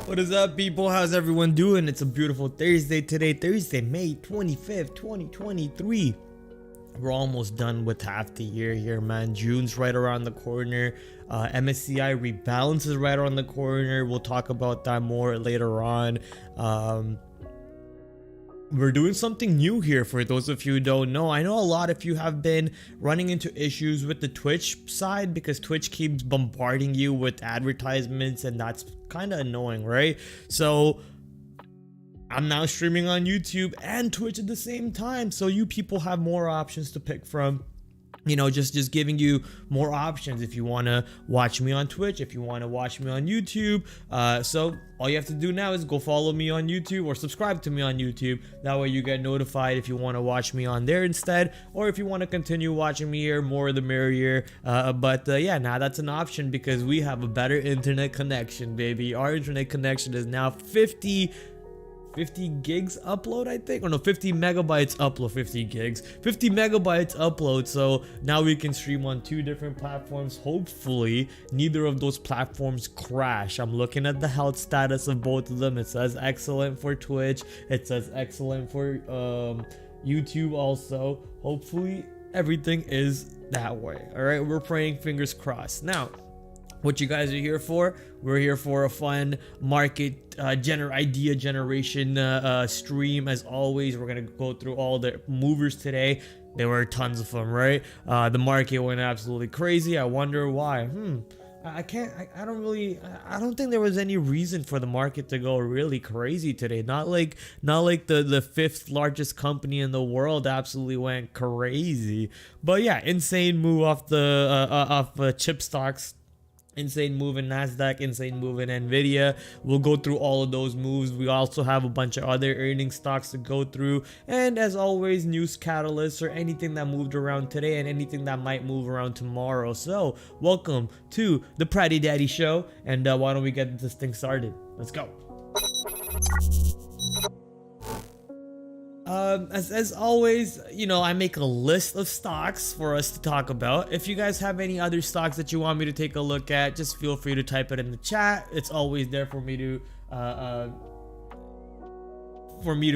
What is up, people? How's everyone doing? It's a beautiful Thursday today, Thursday, May 25th, 2023. We're almost done with half the year here, man. June's right around the corner. MSCI rebalance is right around the corner. We'll talk about that more later on. We're doing something new here for those of you who don't know. I know a lot of you have been running into issues with the Twitch side because Twitch keeps bombarding you with advertisements, and that's kind of annoying, right? So I'm now streaming on YouTube and Twitch at the same time, so you people have more options to pick from. You know, just giving you more options if you want to watch me on Twitch, if you want to watch me on YouTube. So all you have to do now is go follow me on YouTube or subscribe to me on YouTube. That way you get notified if you want to watch me on there instead, or if you want to continue watching me here, more the merrier. Yeah, now that's an option because we have a better internet connection, baby. Our internet connection is now 50 gigs upload, I think, or no, 50 megabytes upload. 50 megabytes upload. So now we can stream on 2 different platforms. Hopefully neither of those platforms crash. I'm looking at the health status of both of them. It says excellent for Twitch, it says excellent for YouTube also. Hopefully everything is that way. All right, we're praying, fingers crossed. Now, what you guys are here for? We're here for a fun market idea generation stream. As always, we're gonna go through all the movers today. There were tons of them, right? The market went absolutely crazy. I wonder why. I don't really, I don't think there was any reason for the market to go really crazy today. Not like the fifth largest company in the world absolutely went crazy. But yeah, insane move off the off chip stocks. Insane move in Nasdaq, insane move in Nvidia. We'll go through all of those moves. We also have a bunch of other earning stocks to go through, and as always, news catalysts or anything that moved around today and anything that might move around tomorrow. So welcome to the Pratty Daddy Show, and why don't we get this thing started? Let's go. As always, you know, I make a list of stocks for us to talk about. If you guys have any other stocks that you want me to take a look at, just feel free to type it in the chat. It's always there for me to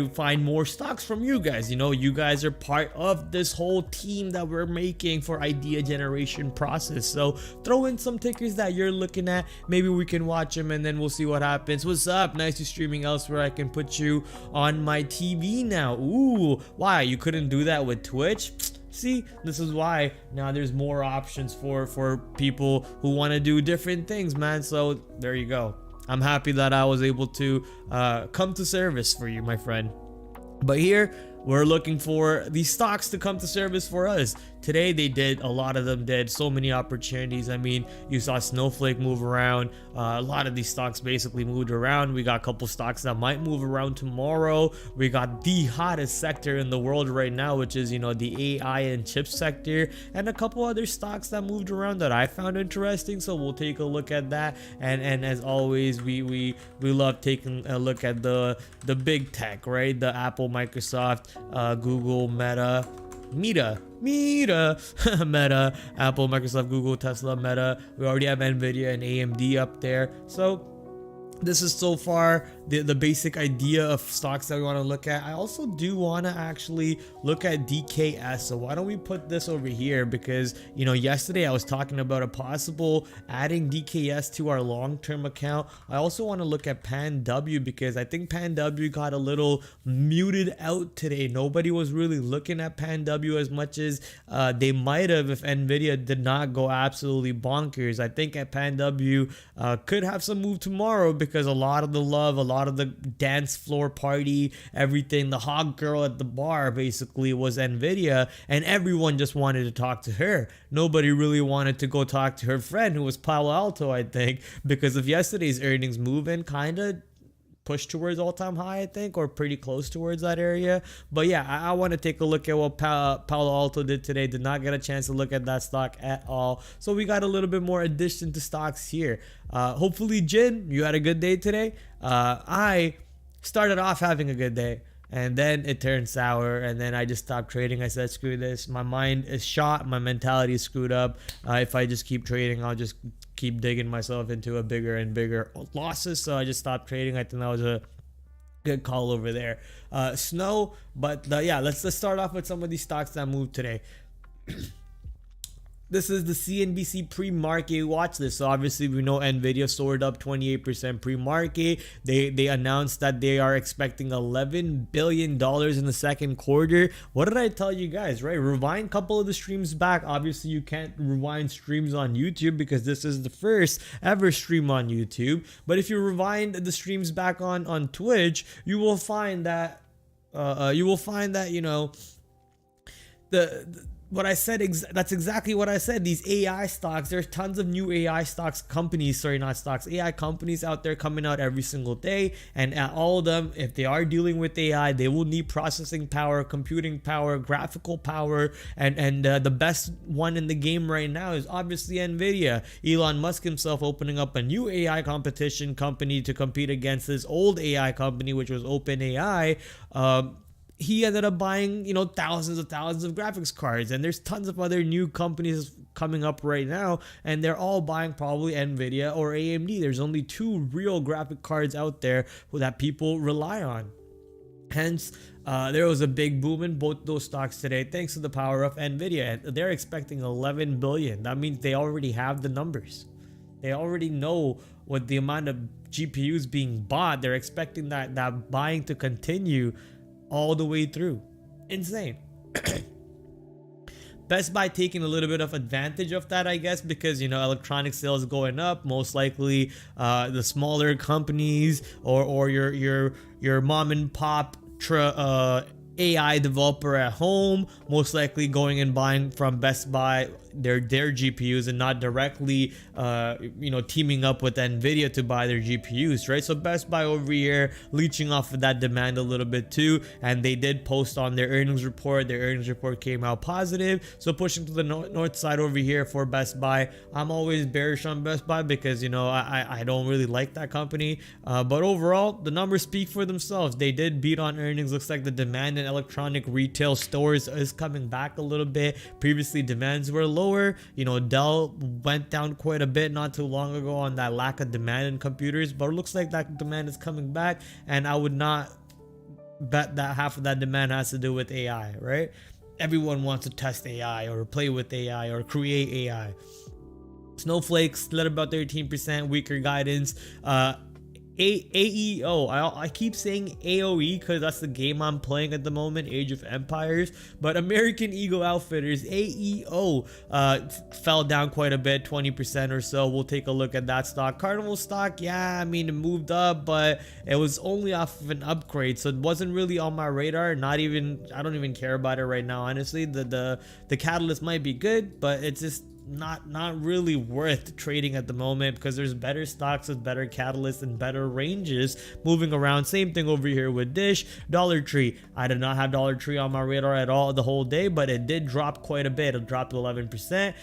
find more stocks from you guys. You know, you guys are part of this whole team that we're making for idea generation process. So throw in some tickers that you're looking at. Maybe we can watch them and then we'll see what happens. What's up? Nice to streaming elsewhere. I can put you on my TV now. Ooh, why? You couldn't do that with Twitch? See, this is why now there's more options for people who want to do different things, man. So there you go. I'm happy that I was able to come to service for you, my friend. But here, we're looking for these stocks to come to service for us. Today they did, a lot of them did, so many opportunities. I mean, you saw Snowflake move around. A lot of these stocks basically moved around. We got a couple stocks that might move around tomorrow. We got the hottest sector in the world right now, which is, you know, the AI and chip sector, and a couple other stocks that moved around that I found interesting. So we'll take a look at that. And as always, we love taking a look at the big tech, right? The Apple, Microsoft, Google, Meta, Apple, Microsoft, Google, Tesla, Meta. We already have Nvidia and AMD up there. So this is so far the basic idea of stocks that we want to look at. I also do want to actually look at DKS. So why don't we put this over here? Because, you know, yesterday I was talking about a possible adding DKS to our long-term account. I also want to look at PanW because I think PanW got a little muted out today. Nobody was really looking at PanW as much as they might have if Nvidia did not go absolutely bonkers. I think at PanW could have some move tomorrow because a lot of the love, a lot of the dance floor party, everything, the hog girl at the bar basically was Nvidia, and everyone just wanted to talk to her. Nobody really wanted to go talk to her friend who was Palo Alto, I think, because of yesterday's earnings move and kind of pushed towards all-time high, I think, or pretty close towards that area. But yeah, I want to take a look at what Palo Alto did today. Did not get a chance to look at that stock at all. So we got a little bit more addition to stocks here. Hopefully, Jin, you had a good day today. I started off having a good day, and then it turned sour, and then I just stopped trading. I said, screw this. My mind is shot. My mentality is screwed up. If I just keep trading, I'll just keep digging myself into a bigger and bigger losses. So I just stopped trading. I think that was a good call over there. Snow, but yeah, let's start off with some of these stocks that moved today. This is the CNBC pre-market watch list. So obviously we know Nvidia soared up 28% pre-market. They announced that they are expecting $11 billion in the second quarter. What did I tell you guys, right? Rewind a couple of the streams back. Obviously you can't rewind streams on YouTube because this is the first ever stream on YouTube. But if you rewind the streams back on Twitch, you will find that you know, what I said, that's exactly what I said. These AI stocks, there's tons of new AI AI companies out there coming out every single day. And all of them, if they are dealing with AI, they will need processing power, computing power, graphical power. And the best one in the game right now is obviously Nvidia. Elon Musk himself opening up a new AI competition company to compete against this old AI company, which was OpenAI. He ended up buying, you know, thousands of graphics cards, and there's tons of other new companies coming up right now, and they're all buying probably Nvidia or AMD. There's only two real graphic cards out there that people rely on. Hence, there was a big boom in both those stocks today thanks to the power of Nvidia. They're expecting 11 billion. That means they already have the numbers. They already know what the amount of GPUs being bought. They're expecting that buying to continue all the way through. Insane. Best Buy taking a little bit of advantage of that, I guess, because electronic sales going up. Most likely, the smaller companies or your mom and pop AI developer at home most likely going and buying from Best Buy their GPUs and not directly teaming up with Nvidia to buy their GPUs, right? So Best Buy over here leeching off of that demand a little bit too, and they did post on their earnings report. Their earnings report came out positive, so pushing to the north side over here for Best Buy. I'm always bearish on Best Buy because I don't really like that company, but overall the numbers speak for themselves. They did beat on earnings. Looks like the demand in electronic retail stores is coming back a little bit. Previously demands were lower. Dell went down quite a bit not too long ago on that lack of demand in computers, but it looks like that demand is coming back, and I would not bet that half of that demand has to do with AI, right? Everyone wants to test AI or play with AI or create AI. Snowflake slid about 13%, weaker guidance. AEO, I keep saying AOE because that's the game I'm playing at the moment, Age of Empires, but American Eagle Outfitters, AEO, fell down quite a bit, 20% or so. We'll take a look at that stock. Carnival stock, yeah, I mean, it moved up, but it was only off of an upgrade, so it wasn't really on my radar. I don't even care about it right now, honestly. The catalyst might be good, but it's just not really worth trading at the moment because there's better stocks with better catalysts and better ranges moving around. Same thing over here with Dish. Dollar Tree, I did not have Dollar Tree on my radar at all the whole day, but it did drop quite a bit. It dropped 11%,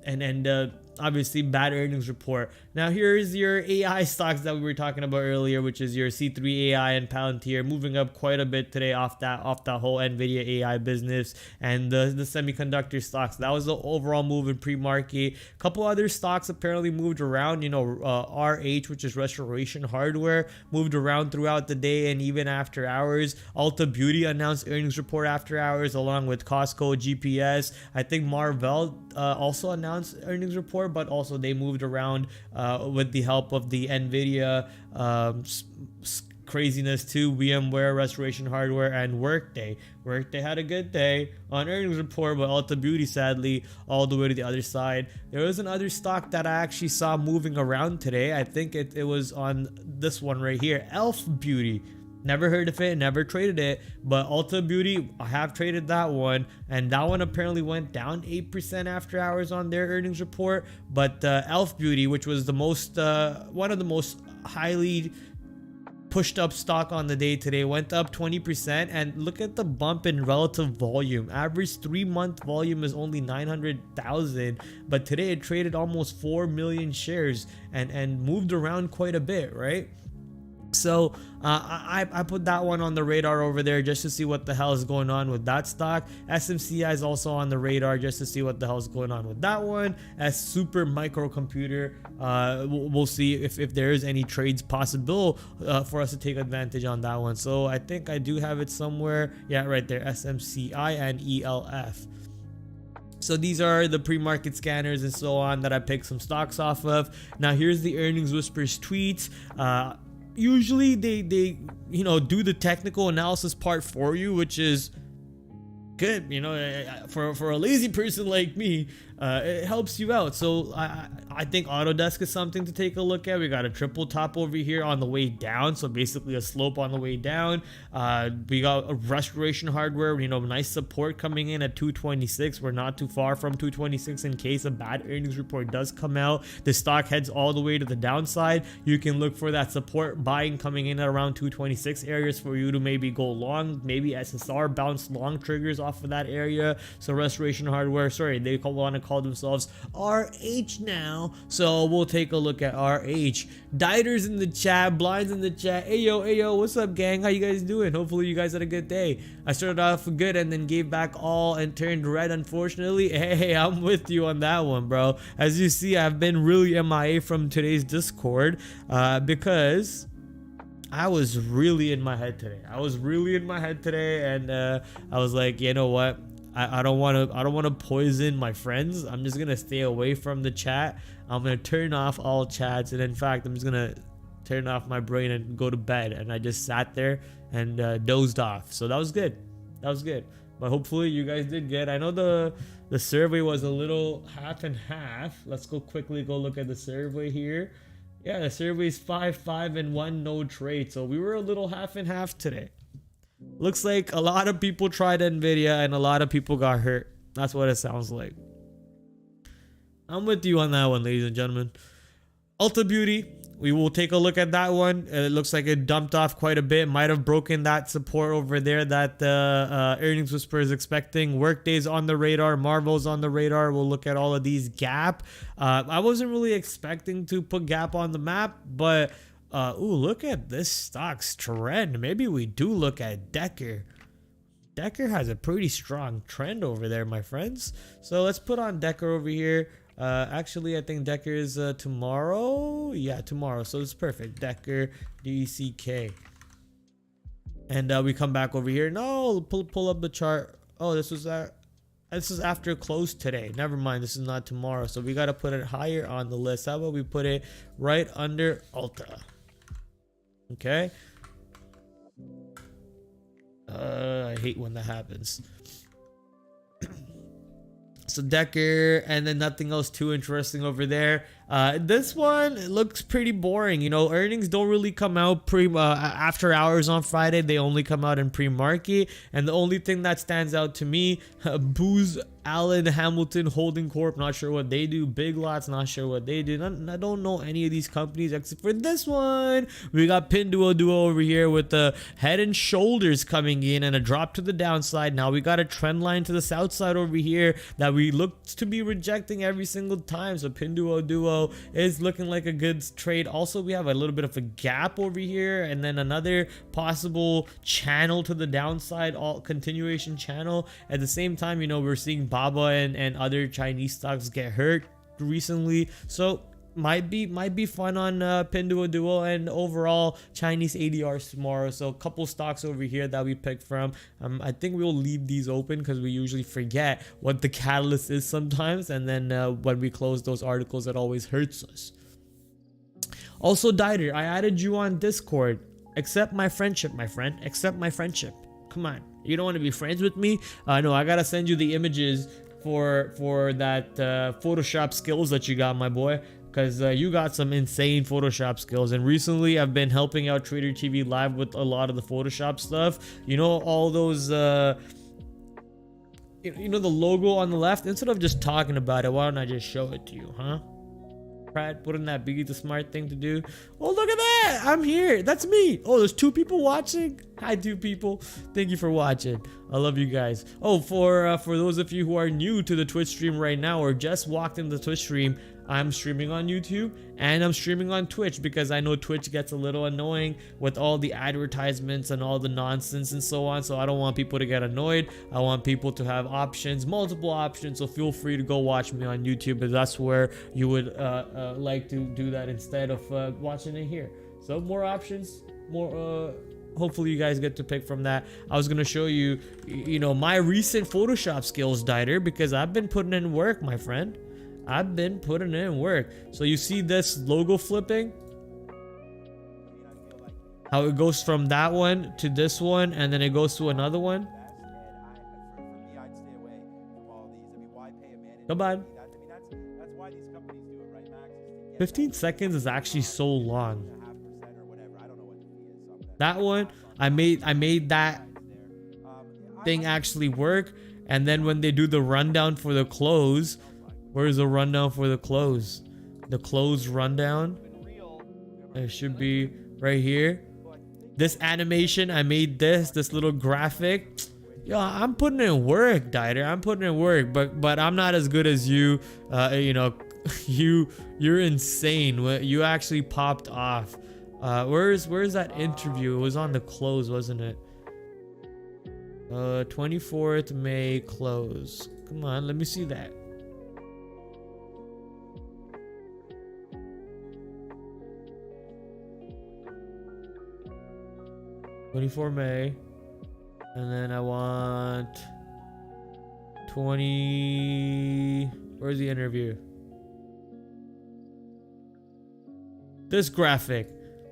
and obviously bad earnings report. Now here's your AI stocks that we were talking about earlier, which is your C3 AI and Palantir, moving up quite a bit today off that whole Nvidia AI business, and the semiconductor stocks. That was the overall move in pre-market. A couple other stocks apparently moved around. RH, which is Restoration Hardware, moved around throughout the day and even after hours. Ulta Beauty announced earnings report after hours along with Costco, GPS. I think Marvell also announced earnings report, but also they moved around with the help of the Nvidia craziness too. VMware, Restoration Hardware, and Workday. Workday had a good day on earnings report, but Ulta Beauty sadly all the way to the other side. There was another stock that I actually saw moving around today. I think it was on this one right here, Elf Beauty. Never heard of it, never traded it, but Ulta Beauty, I have traded that one, and that one apparently went down 8% after hours on their earnings report. But Elf Beauty, which was the most one of the most highly pushed up stock on the day today, went up 20%, and look at the bump in relative volume. Average 3-month volume is only 900,000, but today it traded almost 4 million shares and moved around quite a bit, right? So I put that one on the radar over there just to see what the hell is going on with that stock. SMCI is also on the radar just to see what the hell is going on with that one. As Super Microcomputer, we'll see if there is any trades possible for us to take advantage on that one. So I think I do have it somewhere. Yeah, right there, SMCI and ELF. So these are the pre-market scanners and so on that I picked some stocks off of. Now here's the Earnings Whispers tweets. Usually they do the technical analysis part for you, which is good, for a lazy person like me. It helps you out. So I think Autodesk is something to take a look at. We got a triple top over here on the way down, so basically a slope on the way down. We got a Restoration Hardware, nice support coming in at 226. We're not too far from 226 in case a bad earnings report does come out. The stock heads all the way to the downside. You can look for that support buying coming in at around 226 areas for you to maybe go long. Maybe SSR bounce long triggers off of that area. So Restoration Hardware, sorry, they want to call themselves RH now, so we'll take a look at RH. Diders in the chat, Blinds in the chat. Ayo, what's up, gang? How you guys doing? Hopefully you guys had a good day. I started off good and then gave back all and turned red, unfortunately. Hey, I'm with you on that one, bro. As you see, I've been really MIA from today's Discord because I was really in my head today. And I was like, you know what? I don't want to poison my friends. I'm just gonna stay away from the chat. I'm gonna turn off all chats, and in fact, I'm just gonna turn off my brain and go to bed. And I just sat there and dozed off. So that was good. but hopefully you guys did get. I know the survey was a little half and half. Let's quickly go look at the survey here. Yeah, the survey is 5 and 1 no trade, so we were a little half and half today. Looks like a lot of people tried Nvidia and a lot of people got hurt. That's what it sounds like. I'm with you on that one, ladies and gentlemen. Ulta Beauty, we will take a look at that one. It looks like it dumped off quite a bit. Might have broken that support over there that the earnings whisper is expecting. Workday's on the radar. Marvel's on the radar. We'll look at all of these. Gap. I wasn't really expecting to put Gap on the map, but ooh, look at this stock's trend. Maybe we do look at Decker. Decker has a pretty strong trend over there, my friends. So let's put on Decker over here. Actually, I think Decker is tomorrow. Yeah, tomorrow. So it's perfect. Decker, DCK. And we come back over here. No, pull up the chart. Oh, this was after close today. Never mind. This is not tomorrow. So we got to put it higher on the list. How about we put it right under Ulta? Okay. I hate when that happens. So Decker, and then nothing else too interesting over there. This one looks pretty boring. You know, earnings don't really come out after hours on Friday. They only come out in pre-market. And the only thing that stands out to me, Booz Allen Hamilton Holding Corp, not sure what they do. Big Lots, not sure what they do. I don't know any of these companies except for this one. We got Pinduoduo over here with the head and shoulders coming in and a drop to the downside. Now we got a trend line to the south side over here that we look to be rejecting every single time. So Pinduoduo is looking like a good trade. Also, we have a little bit of a gap over here and then another possible channel to the downside, all continuation channel. At the same time, you know, we're seeing Baba and other Chinese stocks get hurt recently, so might be fun on Pinduoduo and overall Chinese ADRs tomorrow. So a couple stocks over here that we picked from. I think we'll leave these open because we usually forget what the catalyst is sometimes, and then when we close those articles, it always hurts us. Also, Dieter, I added you on Discord. Accept my friendship, my friend. Accept my friendship. Come on, you don't want to be friends with me? No, I gotta send you the images for that Photoshop skills that you got, my boy, because you got some insane Photoshop skills. And recently I've been helping out Trader TV Live with a lot of the Photoshop stuff. You know, all those you know, the logo on the left. Instead of just talking about it, why don't I just show it to you, huh? Brad, wouldn't that be the smart thing to do? Oh, look at that! I'm here. That's me. Oh, there's 2 people watching. Hi, 2 people. Thank you for watching. I love you guys. Oh, for those of you who are new to the Twitch stream right now or just walked into the Twitch stream, I'm streaming on YouTube and I'm streaming on Twitch because I know Twitch gets a little annoying with all the advertisements and all the nonsense and so on. So I don't want people to get annoyed. I want people to have options, multiple options. So feel free to go watch me on YouTube if that's where you would like to do that instead of watching it here. So more options, more hopefully you guys get to pick from that. I was gonna show you, you know, my recent Photoshop skills, Dieter, because I've been putting in work, my friend. I've been putting in work. So you see this logo flipping? How it goes from that one to this one, and then it goes to another one. Come on. 15 seconds is actually so long. That one, I made that thing actually work. And then when they do the rundown for the close, where's the rundown for the close? The close rundown. It should be right here. This animation, I made this little graphic. Yo, I'm putting in work, Dieter. I'm putting in work, but I'm not as good as you. You know, you're insane. You actually popped off. Where's that interview? It was on the close, wasn't it? 24th May close. Come on, let me see that. May, and then I want 20. Where's the interview? This graphic,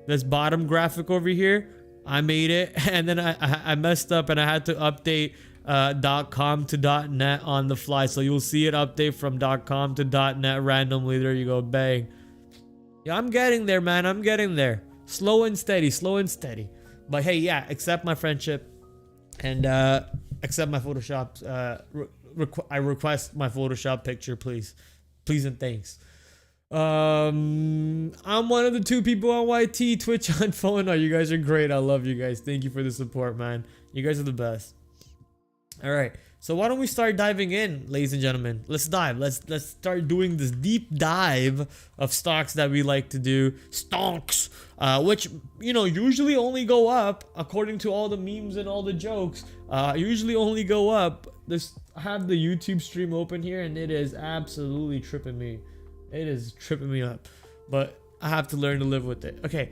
this bottom graphic over here, I made it, and then I messed up and I had to update .com to .net on the fly. So you'll see it update from .com to .net randomly. There you go, bang. Yeah, I'm getting there, man. I'm getting there. Slow and steady, slow and steady. But hey, yeah, accept my friendship and accept my Photoshop. I request my Photoshop picture, please. Please and thanks. I'm one of the 2 people on YT, Twitch on phone. Oh, you guys are great. I love you guys. Thank you for the support, man. You guys are the best. All right. So why don't we start diving in, ladies and gentlemen? Let's dive. Let's start doing this deep dive of stocks that we like to do. Stonks, which, you know, usually only go up according to all the memes and all the jokes. Usually only go up. I have the YouTube stream open here, and it is absolutely tripping me. It is tripping me up, but I have to learn to live with it. Okay.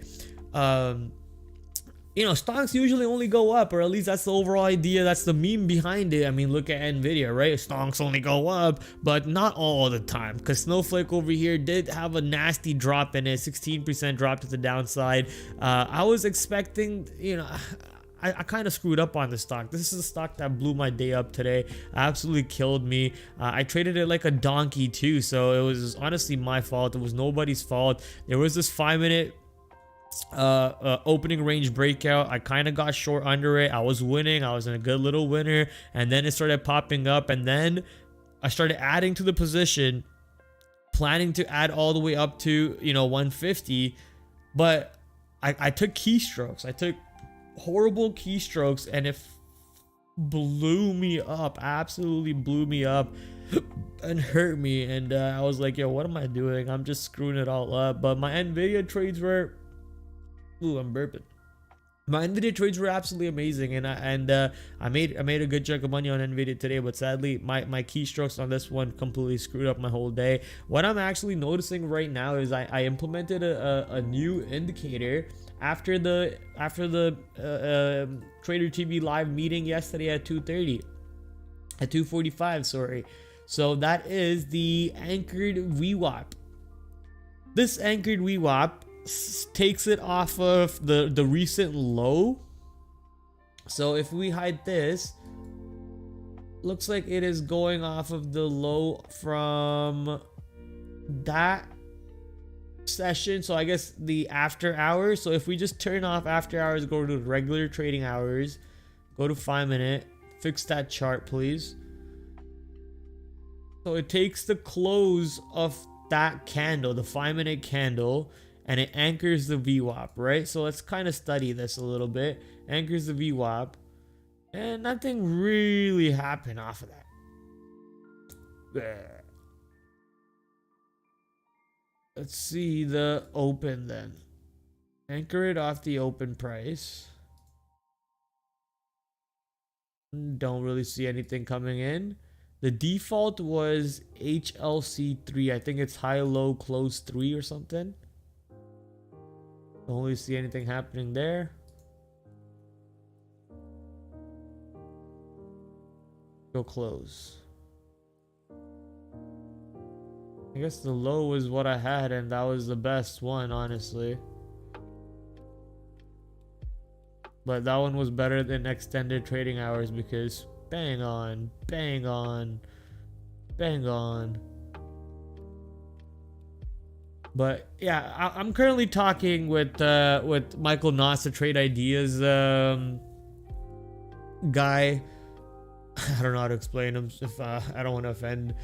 You know, stocks usually only go up, or at least that's the overall idea. That's the meme behind it. I mean, look at Nvidia, right? Stocks only go up, but not all the time, because Snowflake over here did have a nasty drop in it, 16% drop to the downside. I was expecting, you know, I kind of screwed up on the stock. This is a stock that blew my day up today. Absolutely killed me. I traded it like a donkey too, so it was honestly my fault. It was nobody's fault. There was this 5-minute opening range breakout. I kind of got short under it. I was winning. I was in a good little winner, and then it started popping up, and then I started adding to the position, planning to add all the way up to, you know, 150, but I took keystrokes. I took horrible keystrokes, and it blew me up, absolutely blew me up and hurt me. And I was like, yo, what am I doing? I'm just screwing it all up. But my Nvidia trades were, ooh, I'm burping. My Nvidia trades were absolutely amazing, and I made a good chunk of money on Nvidia today. But sadly, my keystrokes on this one completely screwed up my whole day. What I'm actually noticing right now is I implemented a new indicator after the Trader TV live meeting yesterday at 2:45, sorry. So that is the anchored VWAP. This anchored VWAP takes it off of the recent low. So if we hide this, looks like it is going off of the low from that session. So I guess the after hours. So if we just turn off after hours, go to regular trading hours, go to 5-minute, fix that chart, please. So it takes the close of that candle, the 5-minute candle, and it anchors the VWAP, right? So let's kind of study this a little bit. Anchors the VWAP, and nothing really happened off of that. There. Let's see the open then. Anchor it off the open price. Don't really see anything coming in. The default was HLC3. I think it's high, low, close 3 or something. Don't really see anything happening there. Go close. I guess the low was what I had, and that was the best one, honestly. But that one was better than extended trading hours because bang on, bang on, bang on. But yeah, I'm currently talking with Michael Noss, the Trade Ideas guy. I don't know how to explain him. If I don't want to offend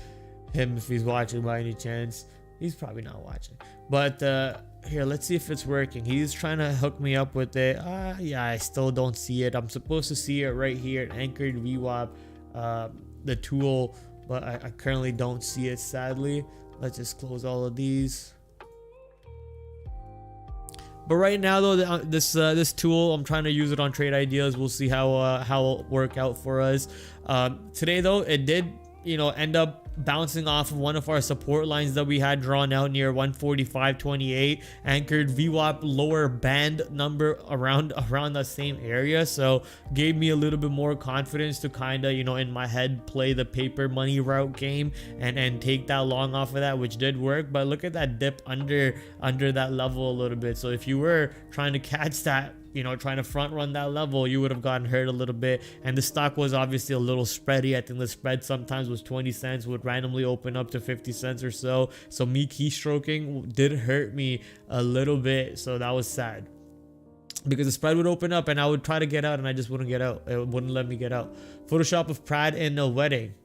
him if he's watching by any chance. He's probably not watching. But here, let's see if it's working. He's trying to hook me up with it. Yeah, I still don't see it. I'm supposed to see it right here, anchored VWAP, the tool, but I currently don't see it, sadly. Let's just close all of these. But right now, though, this tool, I'm trying to use it on Trade Ideas. We'll see how it'll work out for us. Today, though, it did, you know, end up bouncing off of one of our support lines that we had drawn out near 145.28, anchored VWAP lower band number around that same area. So gave me a little bit more confidence to kind of, you know, in my head play the paper money route game and take that long off of that, which did work. But look at that dip under that level a little bit. So if you were trying to catch that, you know, trying to front run that level, you would have gotten hurt a little bit. And the stock was obviously a little spready. I think the spread sometimes was 20 cents, would randomly open up to 50 cents or so. So me keystroking did hurt me a little bit. So that was sad, because the spread would open up and I would try to get out and I just wouldn't get out. It wouldn't let me get out. Photoshop of Pratt in a wedding.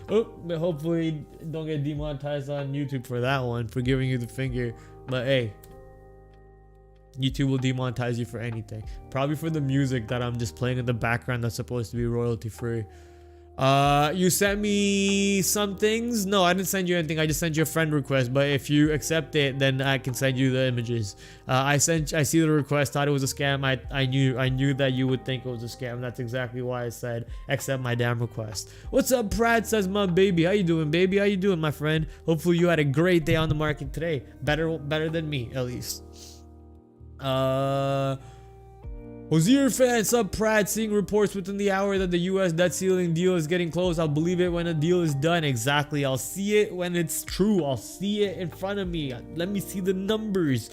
Oh, hopefully don't get demonetized on YouTube for that one, for giving you the finger. But hey, YouTube will demonetize you for anything. Probably for the music that I'm just playing in the background that's supposed to be royalty free. You sent me some things. No, I didn't send you anything. I just sent you a friend request. But if you accept it, then I can send you the images. I see the request, thought it was a scam. I knew that you would think it was a scam. That's exactly why I said accept my damn request. What's up, Brad? Says my baby. How you doing, baby? How you doing, my friend? Hopefully you had a great day on the market today. Better than me, at least. Hozier fan, sub Pratt, seeing reports within the hour that the US debt ceiling deal is getting close. I'll believe it when a deal is done. Exactly. I'll see it when it's true. I'll see it in front of me. Let me see the numbers.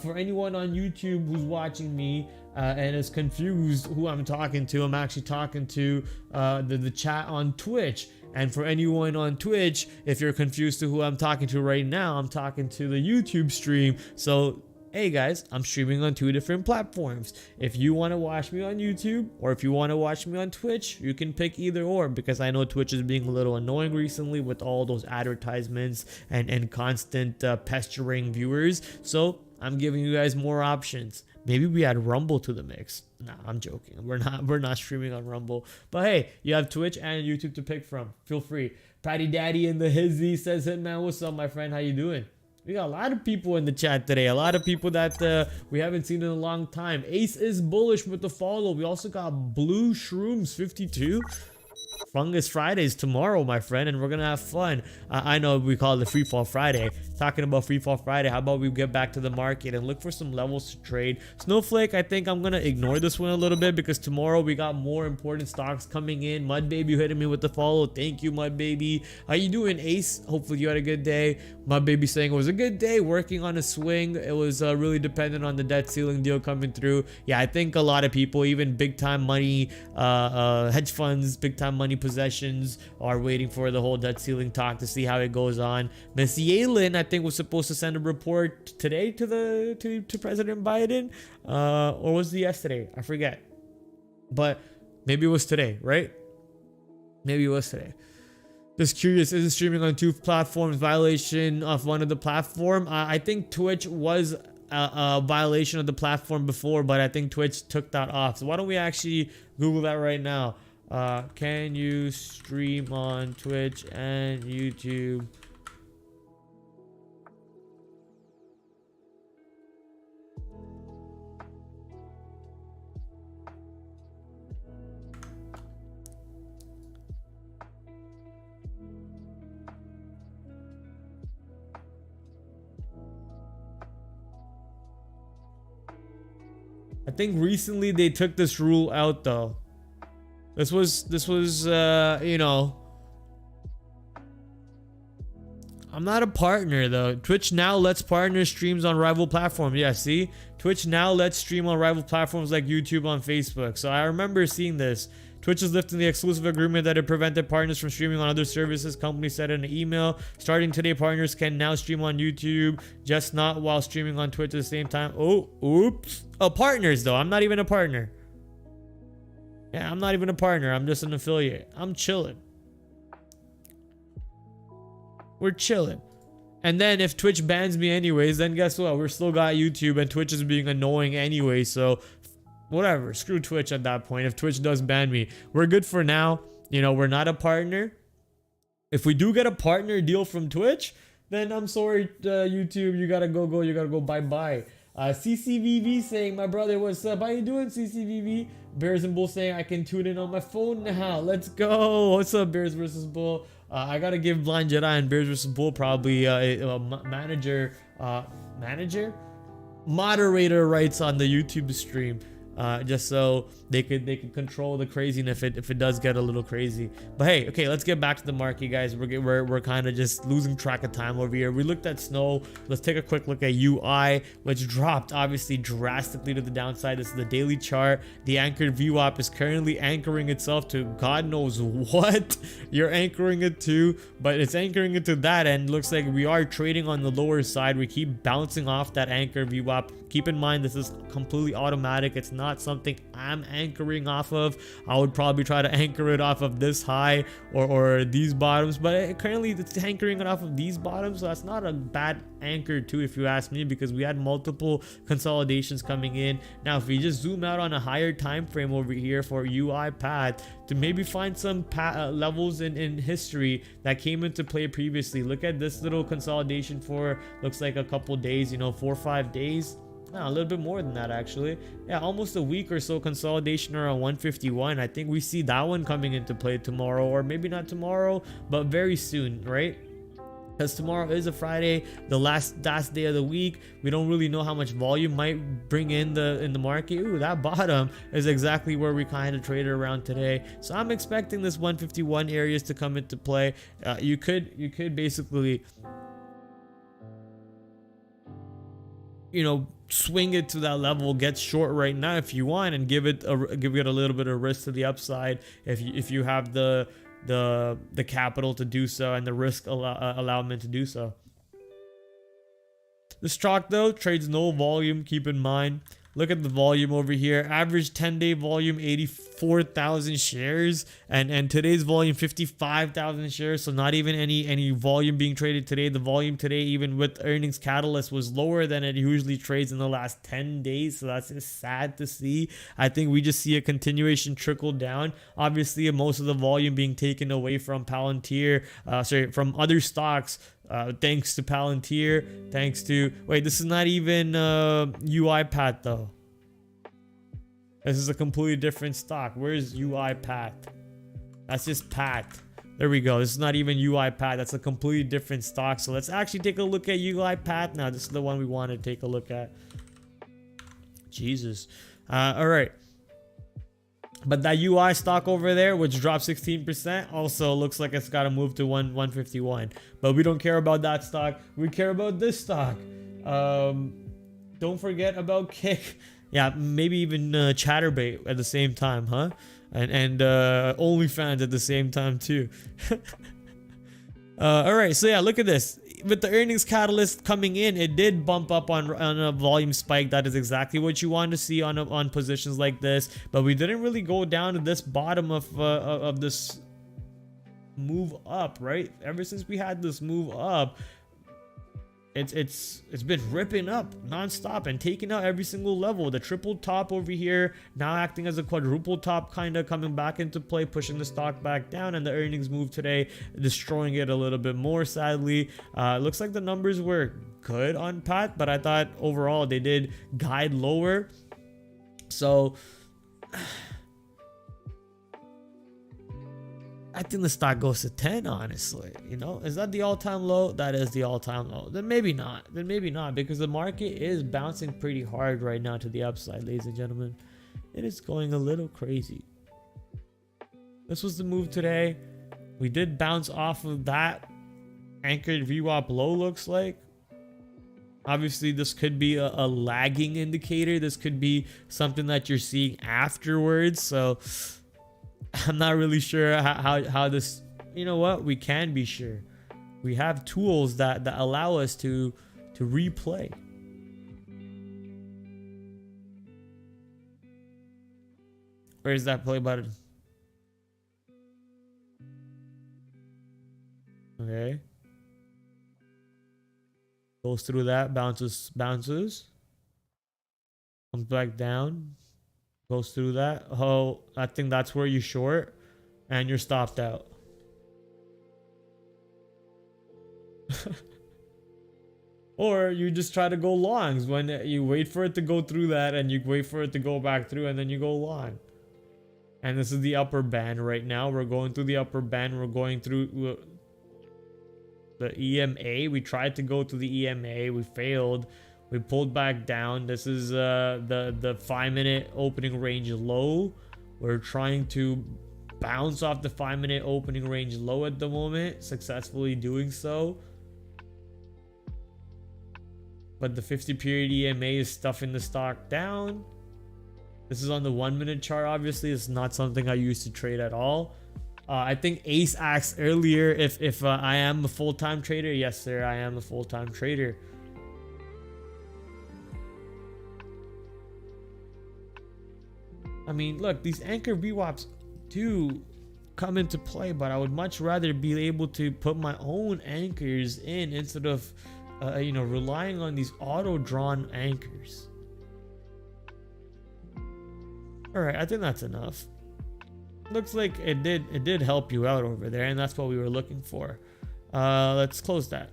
For anyone on YouTube who's watching me and is confused who I'm talking to, I'm actually talking to the chat on Twitch. And for anyone on Twitch, if you're confused to who I'm talking to right now, I'm talking to the YouTube stream. So hey guys, I'm streaming on 2 different platforms. If you want to watch me on YouTube or if you want to watch me on Twitch, you can pick either or, because I know Twitch is being a little annoying recently with all those advertisements and constant pestering viewers. So I'm giving you guys more options. Maybe we add Rumble to the mix. Nah, I'm joking. We're not streaming on Rumble. But hey, you have Twitch and YouTube to pick from. Feel free. Patty Daddy in the hizzy says, Hitman, what's up, my friend? How you doing? We got a lot of people in the chat today. A lot of people that we haven't seen in a long time. Ace is bullish with the follow. We also got Blue Shrooms 52. Fungus Fridays tomorrow, my friend, and we're gonna have fun. I know we call it the Free Fall Friday. Talking about Free Fall Friday, how about we get back to the market and look for some levels to trade? Snowflake, I think I'm gonna ignore this one a little bit because tomorrow we got more important stocks coming in. Mud Baby hitting me with the follow. Thank you, Mud Baby. How you doing, Ace? Hopefully you had a good day. Mud Baby saying it was a good day, working on a swing. It was really dependent on the debt ceiling deal coming through. Yeah, I think a lot of people, even big time money, hedge funds, big time money possessions, are waiting for the whole debt ceiling talk to see how it goes on. Miss Yellen, I think, was supposed to send a report today to President Biden, or was it yesterday? I forget, but maybe it was today, right? Maybe it was today. Just curious, is it streaming on 2 platforms violation of one of the platform? I think Twitch was a violation of the platform before, but I think Twitch took that off. So why don't we actually Google that right now? Can you stream on Twitch and YouTube? I think recently they took this rule out though. This was you know, I'm not a partner though. Twitch now lets partner streams on rival platforms. Yeah, see? Twitch now lets stream on rival platforms like YouTube on Facebook. So I remember seeing this. Twitch is lifting the exclusive agreement that it prevented partners from streaming on other services. Company said in an email. Starting today, partners can now stream on YouTube, just not while streaming on Twitch at the same time. Oh, oops. Oh, partners though. I'm not even a partner. Yeah, I'm not even a partner. I'm just an affiliate. I'm chilling. We're chilling. And then if Twitch bans me anyways, then guess what? We're still got YouTube and Twitch is being annoying anyway. So whatever. Screw Twitch at that point. If Twitch does ban me, we're good for now. You know, we're not a partner. If we do get a partner deal from Twitch, then I'm sorry, YouTube. You gotta go. You gotta go bye-bye. CCVV saying, my brother, what's up? How you doing, CCVV? Bears and Bull saying I can tune in on my phone now. Let's go. What's up, Bears versus Bull? I gotta give Blind Jedi and Bears versus Bull probably manager moderator rights on the YouTube stream, just so they could control the craziness if it does get a little crazy. But hey, okay, let's get back to the market, guys. We're kind of just losing track of time over here. We looked at snow. Let's take a quick look at UI, which dropped obviously drastically to the downside. This is the daily chart. The anchored VWAP is currently anchoring itself to God knows what you're anchoring it to, but it's anchoring it to that end. Looks like we are trading on the lower side. We keep bouncing off that anchor VWAP. Keep in mind, this is completely automatic. It's not something I'm anchoring off of. I would probably try to anchor it off of this high or these bottoms, but currently it's anchoring it off of these bottoms, so that's not a bad anchor too, if you ask me, because we had multiple consolidations coming in. Now if we just zoom out on a higher time frame over here for UI path to maybe find some levels in history that came into play previously, look at this little consolidation for looks like a couple days, 4 or 5 days. No, a little bit more than that actually. Yeah, almost a week or so consolidation around 151. I think we see that one coming into play tomorrow, or maybe not tomorrow, but very soon, right? Because tomorrow is a Friday, the last day of the week. We don't really know how much volume might bring in the market. Ooh, that bottom is exactly where we kind of traded around today. So I'm expecting this 151 areas to come into play. You could basically, swing it to that level, get short right now if you want, and give it a little bit of risk to the upside if you have the capital to do so and the risk allowment to do so. The stock though trades no volume. Keep in mind, look at the volume over here. Average 10-day volume 84,000 shares, and today's volume 55,000 shares. So not even any volume being traded today. The volume today, even with earnings catalyst, was lower than it usually trades in the last 10 days. So that's just sad to see. I think we just see a continuation trickle down. Obviously, most of the volume being taken away from Palantir, from other stocks. Thanks to Palantir, wait, this is not even UiPath though. This is a completely different stock. Where's UiPath? That's just Path. There we go. This is not even UiPath. That's a completely different stock. So let's actually take a look at UiPath now. This is the one we want to take a look at. Jesus. All right. But that UI stock over there, which dropped 16%, also looks like it's got to move to 151. But we don't care about that stock. We care about this stock. Don't forget about Kick. Yeah, maybe even Chatterbait at the same time, huh? And OnlyFans at the same time too. All right, so yeah, look at this. With the earnings catalyst coming in, it did bump up on a volume spike. That is exactly what you want to see on positions like this. But we didn't really go down to this bottom of this move up, right? Ever since we had this move up, it's been ripping up non-stop and taking out every single level. The triple top over here now acting as a quadruple top, kind of coming back into play, pushing the stock back down, and the earnings move today destroying it a little bit more, sadly. Looks like the numbers were good on Pat, but I thought overall they did guide lower. So I think the stock goes to 10, honestly. Is that the all-time low? That is the all-time low. Then maybe not, because the market is bouncing pretty hard right now to the upside, ladies and gentlemen. It is going a little crazy. This was the move today. We did bounce off of that anchored VWAP low, looks like. Obviously, this could be a lagging indicator. This could be something that you're seeing afterwards. So I'm not really sure how this, we can be sure. We have tools that allow us to replay. Where's that play button? Okay. Goes through that, bounces. Comes back down. Goes through that. Oh, I think that's where you short and you're stopped out. Or you just try to go longs when you wait for it to go through that and you wait for it to go back through and then you go long. And this is the upper band right now. We're going through the upper band. We're going through the EMA. We tried to go to the EMA. We failed. We pulled back down. This is the 5-minute opening range low. We're trying to bounce off the 5-minute opening range low at the moment, successfully doing so. But the 50 period EMA is stuffing the stock down. This is on the 1-minute chart. Obviously, it's not something I used to trade at all. I think Ace asked earlier if I am a full-time trader. Yes, sir, I am a full-time trader. I mean, look, these anchor VWAPs do come into play, but I would much rather be able to put my own anchors in instead of relying on these auto-drawn anchors. All right, I think that's enough. Looks like it did help you out over there, and that's what we were looking for. Let's close that.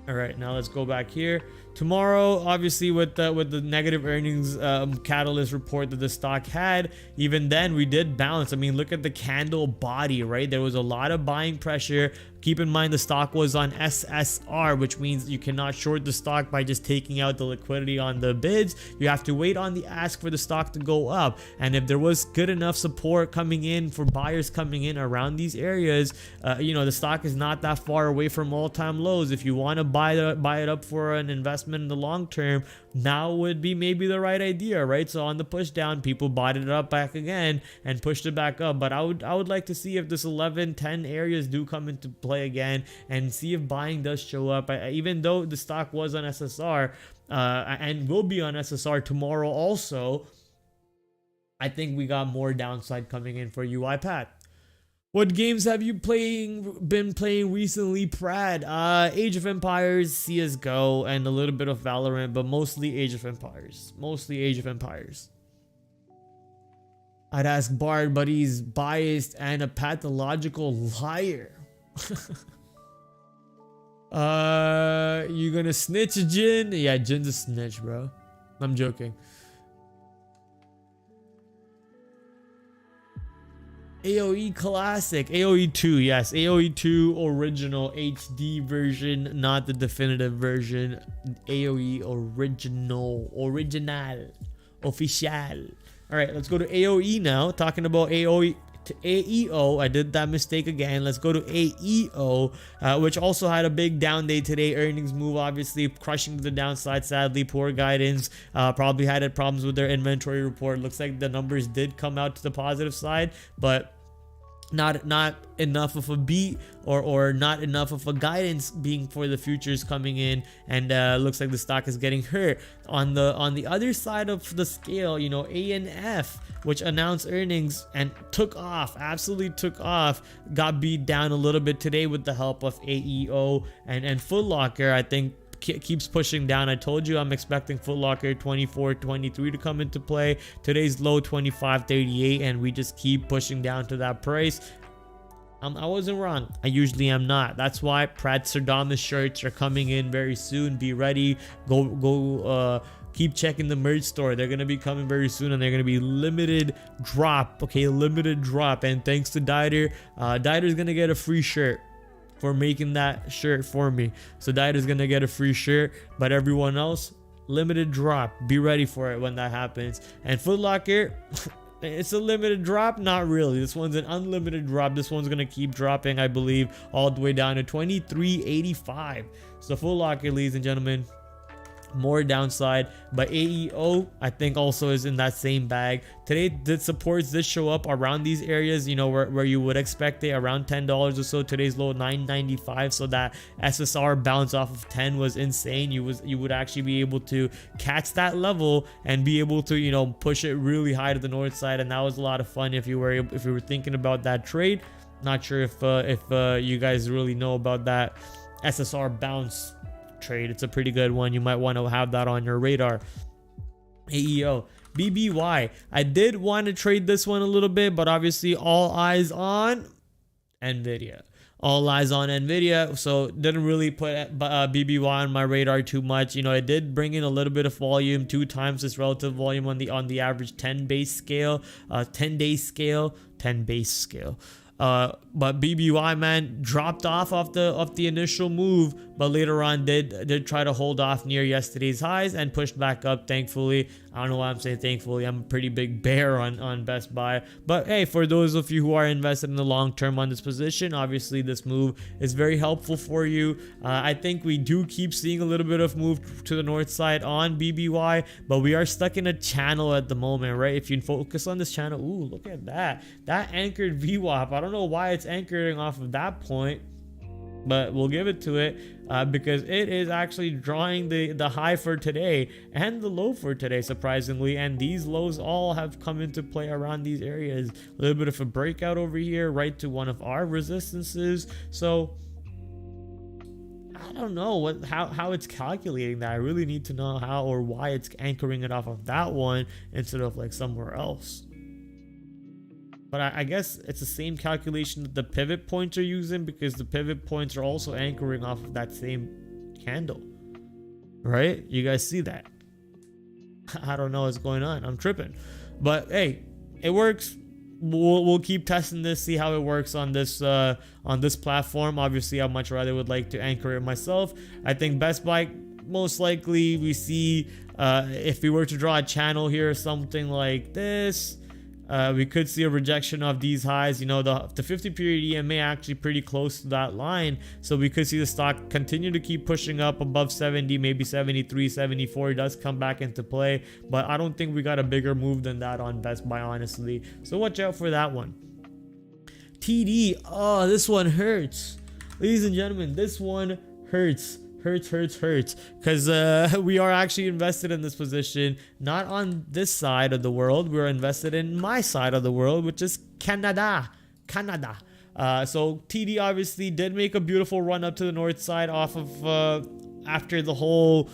All right, now let's go back here. Tomorrow, obviously, with the negative earnings catalyst report that the stock had, even then we did bounce. I mean, look at the candle body, right? There was a lot of buying pressure. Keep in mind the stock was on SSR, which means you cannot short the stock by just taking out the liquidity on the bids. You have to wait on the ask for the stock to go up. And if there was good enough support coming in for buyers coming in around these areas, the stock is not that far away from all-time lows. If you want to buy it up for an investment in the long term, now would be maybe the right idea, right? So on the push down, people bought it up back again and pushed it back up. But I would like to see if this 11, 10 areas do come into play again and see if buying does show up. Even though the stock was on SSR and will be on SSR tomorrow also, I think we got more downside coming in for UiPath. What games have you been playing recently, Prad? Age of Empires, CSGO, and a little bit of Valorant, but mostly Age of Empires. I'd ask Bard, but he's biased and a pathological liar. You gonna snitch, Jin? Yeah, Jin's a snitch, bro. I'm joking. AoE Classic, AoE 2, yes, AoE 2 original HD version, not the definitive version. AoE original, official. All right, let's go to AoE now. Talking about AoE to AEO, I did that mistake again. Let's go to AEO, which also had a big down day today. Earnings move obviously crushing to the downside. Sadly, poor guidance. Probably had problems with their inventory report. Looks like the numbers did come out to the positive side, but not enough of a beat or not enough of a guidance being for the futures coming in, and looks like the stock is getting hurt. On the other side of the scale, ANF, which announced earnings and absolutely took off, got beat down a little bit today with the help of AEO, and Foot Locker, I think, keeps pushing down. I told you I'm expecting Foot Locker 24.23 to come into play. Today's low 25.38, and we just keep pushing down to that price. I wasn't wrong. I usually am not. That's why Pratt Sardamas shirts are coming in very soon. Be ready. Go keep checking the merch store. They're gonna be coming very soon, and they're gonna be limited drop. Okay, limited drop. And thanks to Dieter, Dieter's gonna get a free shirt for making that shirt for me. So Dieter's gonna get a free shirt, but everyone else, limited drop. Be ready for it when that happens. And Foot Locker, it's a limited drop, not really. This one's an unlimited drop. This one's gonna keep dropping, I believe, all the way down to 23.85. So Foot Locker, ladies and gentlemen, more downside. But AEO, I think, also is in that same bag. Today, the supports did show up around these areas, where you would expect it, around $10 or so. Today's low $9.95, so that SSR bounce off of 10 was insane. You would actually be able to catch that level and be able to push it really high to the north side, and that was a lot of fun if you were thinking about that trade. Not sure if you guys really know about that SSR bounce trade. It's a pretty good one. You might want to have that on your radar. AEO. BBY. I did want to trade this one a little bit, but obviously all eyes on Nvidia. All eyes on Nvidia, so didn't really put BBY on my radar too much. You know, it did bring in a little bit of volume, 2 times this relative volume on the average 10 base scale, 10-day scale, 10 base scale. But BBY, man, dropped off the initial move, but later on did try to hold off near yesterday's highs and pushed back up, thankfully. I don't know why I'm saying thankfully. I'm a pretty big bear on Best Buy. But hey, for those of you who are invested in the long term on this position, obviously this move is very helpful for you. I think we do keep seeing a little bit of move to the north side on BBY, but we are stuck in a channel at the moment, right? If you focus on this channel, ooh, look at that. That anchored VWAP. I don't know why it's anchoring off of that point, but we'll give it to it because it is actually drawing the high for today and the low for today, surprisingly. And these lows all have come into play around these areas. A little bit of a breakout over here, right to one of our resistances. So I don't know how it's calculating that. I really need to know how or why it's anchoring it off of that one instead of like somewhere else. But I guess it's the same calculation that the pivot points are using, because the pivot points are also anchoring off of that same candle, right? You guys see that? I don't know what's going on. I'm tripping. But hey, it works. We'll keep testing this, see how it works on this platform. Obviously, I much rather would like to anchor it myself. I think Best Buy, most likely we see if we were to draw a channel here, something like this. We could see a rejection of these highs. You know, the 50 period EMA actually pretty close to that line, so we could see the stock continue to keep pushing up above 70, maybe 73, 74. It does come back into play, but I don't think we got a bigger move than that on Best Buy, honestly, so watch out for that one. TD, oh, this one hurts, ladies and gentlemen. This one hurts because we are actually invested in this position, not on this side of the world. We're invested in my side of the world, which is Canada. So TD obviously did make a beautiful run up to the north side off of after the whole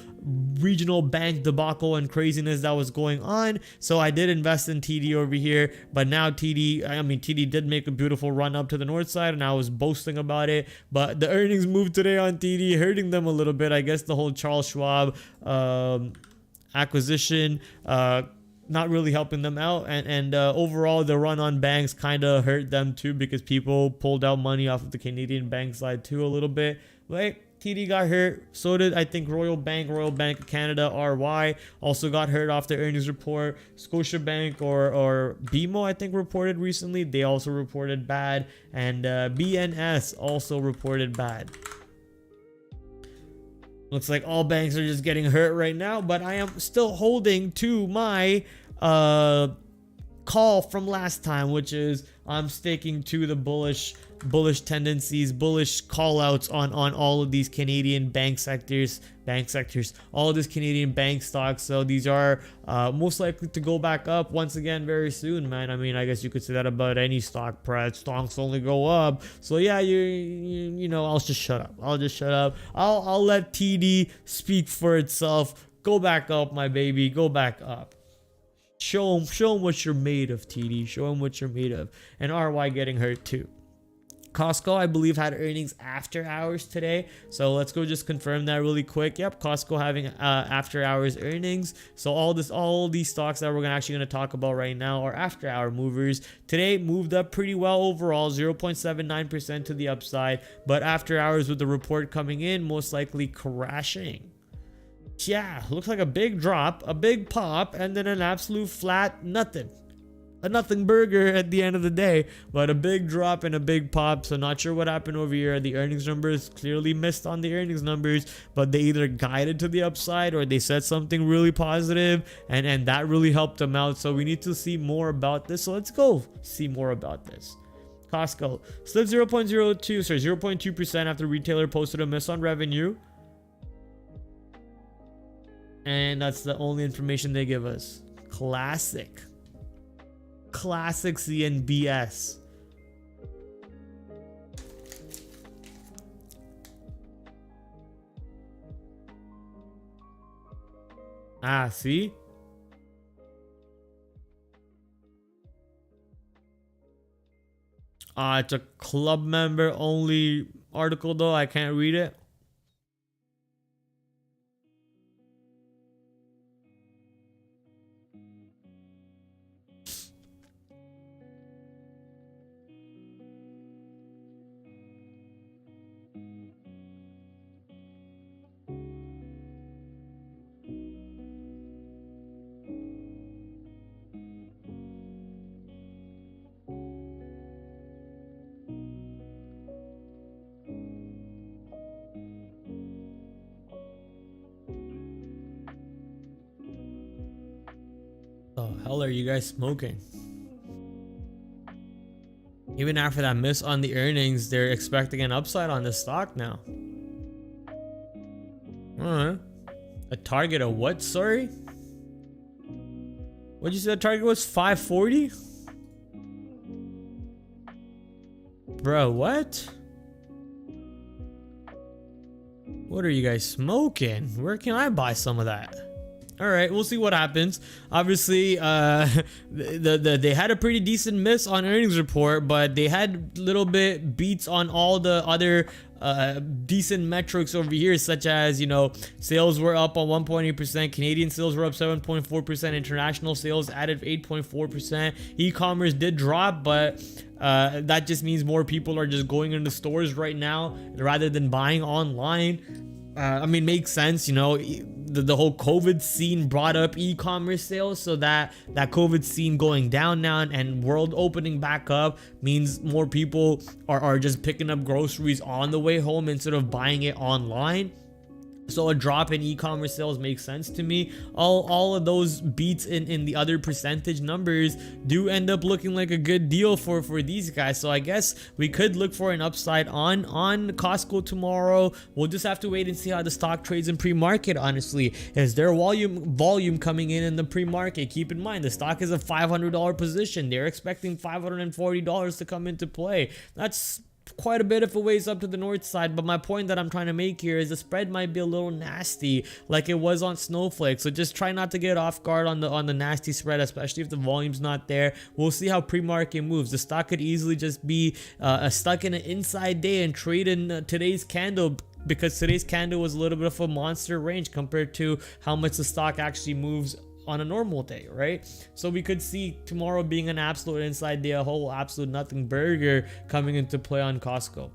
regional bank debacle and craziness that was going on. So I did invest in TD over here, but now TD did make a beautiful run up to the north side, and I was boasting about it, but the earnings move today on TD hurting them a little bit. I guess the whole Charles Schwab acquisition not really helping them out, and overall the run on banks kind of hurt them too, because people pulled out money off of the Canadian bank side too a little bit. Like, TD got hurt, so did I think Royal Bank of Canada, RY, also got hurt off their earnings report. Scotiabank or BMO, I think, reported recently. They also reported bad, and BNS also reported bad. Looks like all banks are just getting hurt right now, but I am still holding to my call from last time, which is I'm sticking to the bullish tendencies, bullish call outs on all of these Canadian bank sectors, all of these Canadian bank stocks. So these are most likely to go back up once again very soon, man. I mean, I guess you could say that about any stock price. Stocks only go up. So yeah, you know, I'll just shut up. I'll let TD speak for itself. Go back up, my baby. Go back up. Show them what you're made of, TD. Show them what you're made of. And RY getting hurt too. Costco, I believe, had earnings after hours today, so let's go just confirm that really quick. Yep, Costco having after hours earnings. So all these stocks that we're actually going to talk about right now are after hour movers. Today moved up pretty well overall, 0.79% to the upside, but after hours with the report coming in, most likely crashing. Yeah, looks like a big drop, a big pop, and then an absolute flat nothing. A nothing burger at the end of the day, but a big drop and a big pop. So not sure what happened over here. The earnings numbers clearly missed on the earnings numbers, but they either guided to the upside or they said something really positive, and that really helped them out. So we need to see more about this. So let's go see more about this. Costco slipped 0.2% after retailer posted a miss on revenue. And that's the only information they give us. Classic CNBS. See? It's a club member only article though. I can't read it. The hell are you guys smoking? Even after that miss on the earnings, they're expecting an upside on the stock now. Alright. A target of what, sorry? What'd you say the target was? 540? Bro, what? What are you guys smoking? Where can I buy some of that? All right, we'll see what happens. Obviously, they had a pretty decent miss on earnings report, but they had little bit beats on all the other decent metrics over here, such as, you know, sales were up on 1.8%, Canadian sales were up 7.4%, international sales added 8.4%. E-commerce did drop, but that just means more people are just going into stores right now rather than buying online. I mean, makes sense, you know, the whole COVID scene brought up e-commerce sales, so that COVID scene going down now and world opening back up means more people are just picking up groceries on the way home instead of buying it online. So a drop in e-commerce sales makes sense to me. All of those beats in the other percentage numbers do end up looking like a good deal for these guys. So I guess we could look for an upside on Costco tomorrow. We'll just have to wait and see how the stock trades in pre-market. Honestly, is there volume coming in the pre-market? Keep in mind the stock is a $500 position. They're expecting $540 to come into play. That's quite a bit of a ways up to the north side, but my point that I'm trying to make here is the spread might be a little nasty like it was on Snowflake, so just try not to get off guard on the nasty spread, especially if the volume's not there. We'll see how pre-market moves. The stock could easily just be stuck in an inside day and trade in today's candle, because today's candle was a little bit of a monster range compared to how much the stock actually moves on a normal day, right? So we could see tomorrow being an absolute inside day, a whole absolute nothing burger coming into play on Costco.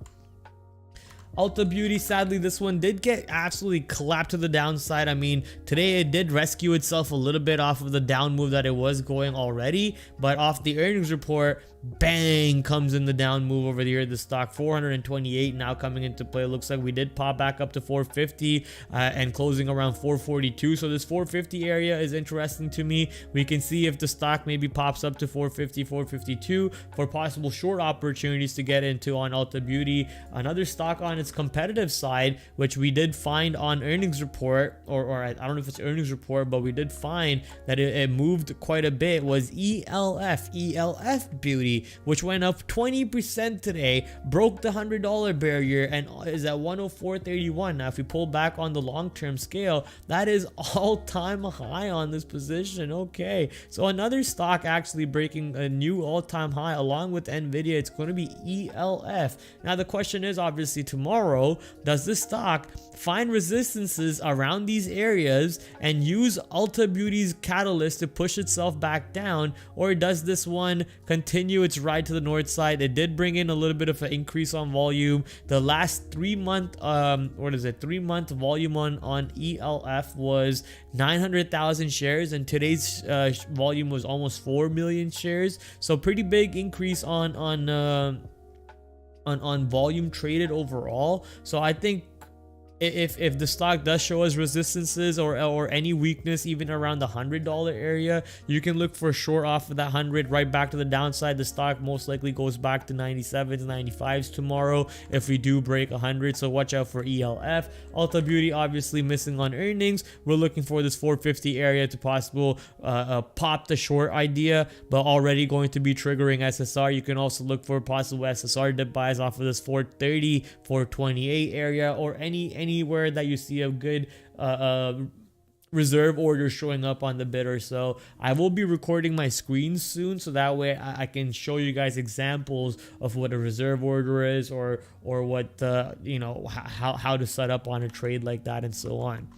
Ulta Beauty, sadly, this one did get absolutely clapped to the downside. I mean, today it did rescue itself a little bit off of the down move that it was going already, but off the earnings report, bang, comes in the down move over here. The stock 428 now coming into play. Looks like we did pop back up to 450 and closing around 442. So this 450 area is interesting to me. We can see if the stock maybe pops up to 450, 452 for possible short opportunities to get into on Ulta Beauty. Another stock on its competitive side, which we did find on earnings report, or I don't know if it's earnings report, but we did find that it moved quite a bit, was ELF Beauty, which went up 20% today, broke the $100 barrier and is at 104.31. Now if we pull back on the long-term scale, that is all-time high on this position. Okay, so another stock actually breaking a new all-time high along with Nvidia. It's going to be ELF. Now the question is, obviously, tomorrow, does this stock find resistances around these areas and use Ulta Beauty's catalyst to push itself back down, or does this one continue its ride to the north side? It did bring in a little bit of an increase on volume. The last 3 month volume on ELF was 900,000 shares, and today's volume was almost 4 million shares. So pretty big increase on volume traded overall. So I think if the stock does show us resistances or any weakness even around the $100 area, you can look for a short off of that 100 right back to the downside. The stock most likely goes back to 97s, 95s tomorrow if we do break 100. So watch out for ELF. Ulta Beauty obviously missing on earnings. We're looking for this 450 area to possible pop the short idea, but already going to be triggering SSR. You can also look for possible SSR dip buys off of this 430, 428 area, or anywhere that you see a good reserve orders showing up on the bidder. So I will be recording my screen soon, so that way I can show you guys examples of what a reserve order is, or what you know, how to set up on a trade like that and so on.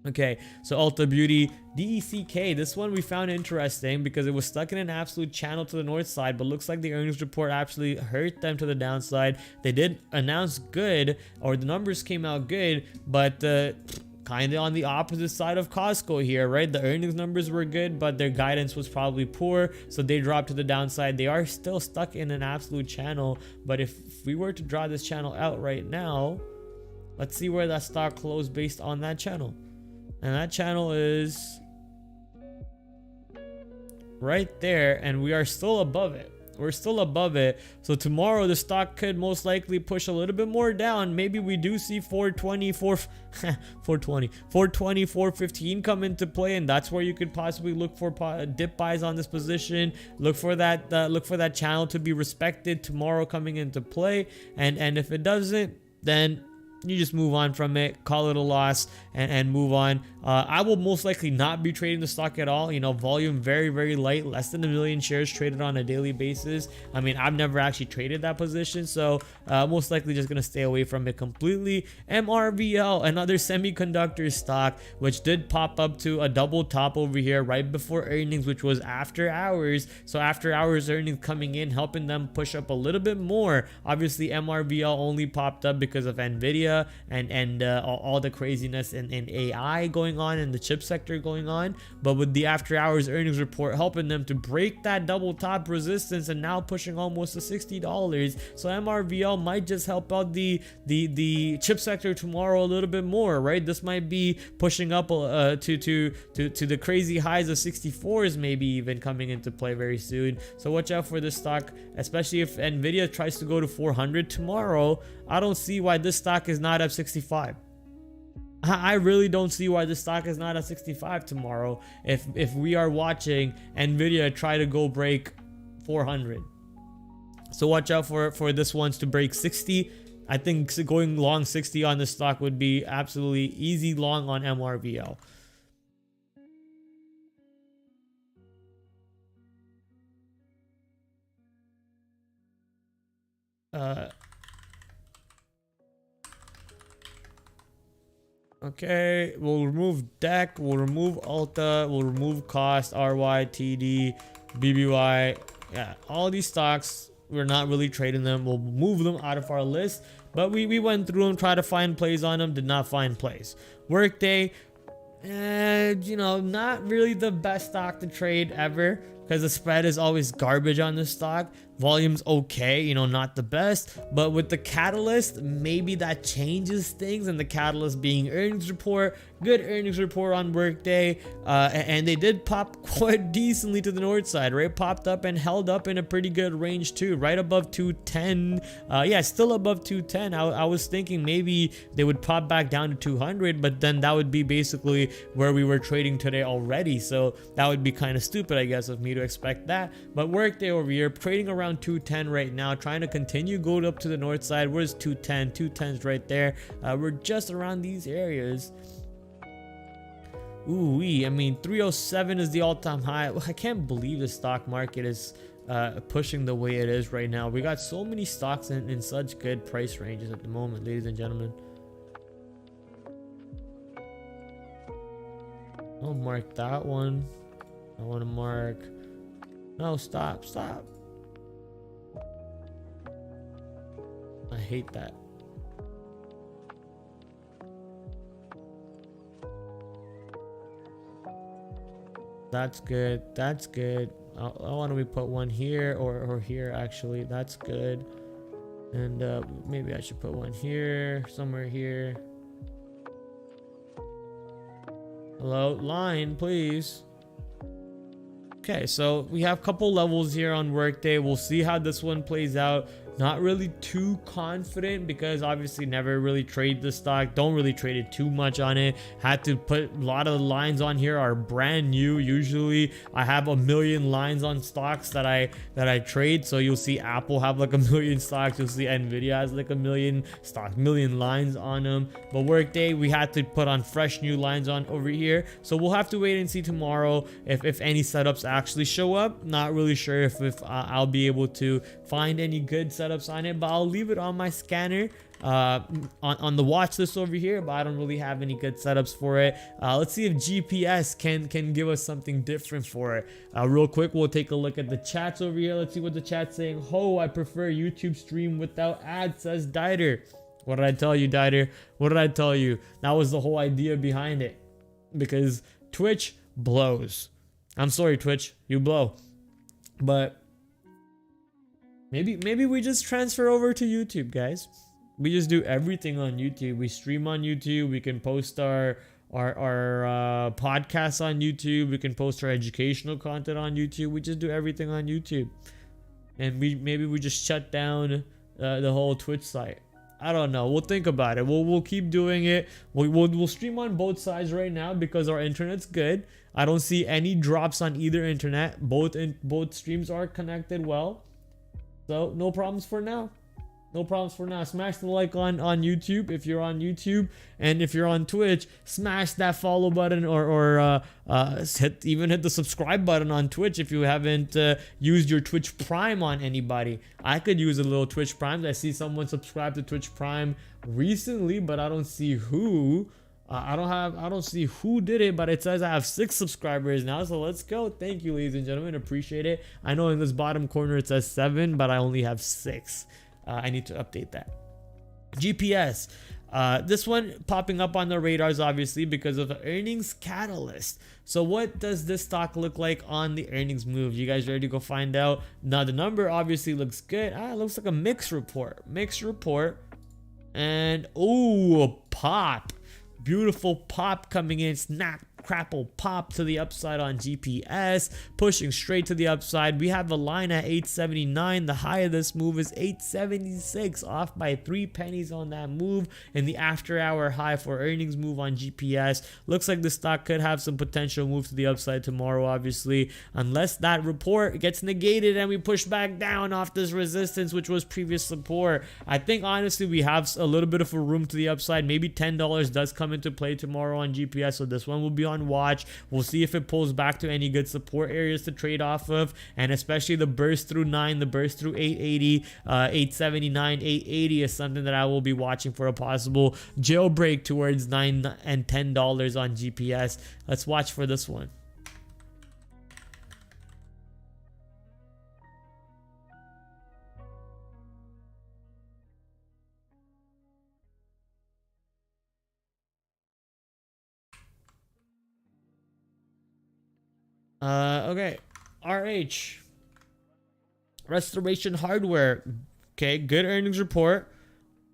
Okay, so Ulta Beauty, DECK, this one we found interesting because it was stuck in an absolute channel to the north side, but looks like the earnings report actually hurt them to the downside. They did announce good, or the numbers came out good, but kind of on the opposite side of Costco here, right? The earnings numbers were good, but their guidance was probably poor, so they dropped to the downside. They are still stuck in an absolute channel, but if we were to draw this channel out right now, let's see where that stock closed based on that channel. And that channel is right there, and we are still above it. We're still above it. So tomorrow the stock could most likely push a little bit more down. Maybe we do see 420, 415 come into play, and that's where you could possibly look for dip buys on this position. Look for that channel to be respected tomorrow coming into play, and if it doesn't, then you just move on from it, call it a loss, and move on. I will most likely not be trading the stock at all. You know, volume very light, less than 1 million shares traded on a daily basis. I mean, I've never actually traded that position, so most likely just gonna stay away from it completely. MRVL, another semiconductor stock, which did pop up to a double top over here right before earnings, which was after hours. So after hours earnings coming in, helping them push up a little bit more. Obviously, MRVL only popped up because of Nvidia and all the craziness in AI going on, and the chip sector going on, but with the after hours earnings report helping them to break that double top resistance and now pushing almost to $60. So MRVL might just help out the chip sector tomorrow a little bit more, right? This might be pushing up to the crazy highs of 64s, maybe even coming into play very soon. So watch out for this stock, especially if Nvidia tries to go to 400 tomorrow. I don't see why this stock is not up 65. I really don't see why the stock is not at 65 tomorrow if we are watching Nvidia try to go break 400. So watch out for this ones to break 60. I think going long 60 on this stock would be absolutely easy long on MRVL. Okay, we'll remove DEC, we'll remove Ulta, we'll remove Cost, RY, TD, BBY. Yeah, all these stocks, we're not really trading them. We'll move them out of our list, but we went through them, tried to find plays on them, did not find plays. Workday, you know, not really the best stock to trade ever, because the spread is always garbage on this stock. Volume's okay, you know, not the best, but with the catalyst, maybe that changes things, and the catalyst being earnings report, good earnings report on Workday, and they did pop quite decently to the north side, right? Popped up and held up in a pretty good range too, right above 210. Yeah, still above 210. I was thinking maybe they would pop back down to 200, but then that would be basically where we were trading today already, so that would be kind of stupid, I guess, of me to expect that. But Workday over here trading around 210 right now, trying to continue going up to the north side. Where's 210? 210's right there. We're just around these areas. Ooh, I mean, 307 is the all-time high. I can't believe the stock market is pushing the way it is right now. We got so many stocks in such good price ranges at the moment, ladies and gentlemen. I'll mark that one. I want to mark. No, stop. I hate that. That's good. Why don't we put one here or here actually? That's good. And maybe I should put one here, somewhere here. Hello, line, please. Okay, so we have a couple levels here on Workday. We'll see how this one plays out. Not really too confident because obviously never really trade the stock, don't really trade it too much on it. Had to put a lot of the lines on here are brand new. Usually I have a million lines on stocks that I trade. So you'll see Apple have like a million stocks, you'll see Nvidia has like a million stocks, million lines on them. But Workday, we had to put on fresh new lines on over here. So we'll have to wait and see tomorrow if any setups actually show up. Not really sure if I'll be able to find any good setups on it, but I'll leave it on my scanner on the watch list over here, but I don't really have any good setups for it. Let's see if GPS can give us something different for it. Real quick, we'll take a look at the chats over here. Let's see what the chat's saying. I prefer YouTube stream without ads, says Dieter. What did I tell you, Dieter? What did I tell you? That was the whole idea behind it, because Twitch blows. I'm sorry, Twitch, you blow. But maybe we just transfer over to YouTube, guys. We just do everything on YouTube. We stream on YouTube. We can post our podcasts on YouTube. We can post our educational content on YouTube. We just do everything on YouTube. And maybe we just shut down the whole Twitch site. I don't know. We'll think about it. We'll keep doing it. We'll stream on both sides right now because our internet's good. I don't see any drops on either internet. Both streams are connected well. So no problems for now. No problems for now. Smash the like on YouTube if you're on YouTube, and if you're on Twitch, smash that follow button or hit the subscribe button on Twitch if you haven't used your Twitch Prime on anybody. I could use a little Twitch Prime. I see someone subscribe to Twitch Prime recently, but I don't see who. I don't see who did it, but it says I have 6 subscribers now. So let's go. Thank you, ladies and gentlemen. Appreciate it. I know in this bottom corner it says 7, but I only have 6. I need to update that. GPS. This one popping up on the radars, obviously, because of the earnings catalyst. So what does this stock look like on the earnings move? You guys ready to go find out? Now, the number obviously looks good. It looks like a mixed report. And, a pop. Beautiful pop coming in. Snap, crapple, pop to the upside on GPS, pushing straight to the upside. We have a line at 879. The high of this move is 876, off by 3 pennies on that move. And the after hour high for earnings move on GPS. Looks like the stock could have some potential move to the upside tomorrow, obviously, unless that report gets negated and we push back down off this resistance, which was previous support. I think honestly we have a little bit of a room to the upside. Maybe $10 does come into play tomorrow on GPS, so this one will be on watch. We'll see if it pulls back to any good support areas to trade off of, and especially the burst through 9, the burst through 880, 879, 880 is something that I will be watching for a possible jailbreak towards $9 and $10 on GPS. Let's watch for this one. Okay, RH, Restoration Hardware. Okay, good earnings report.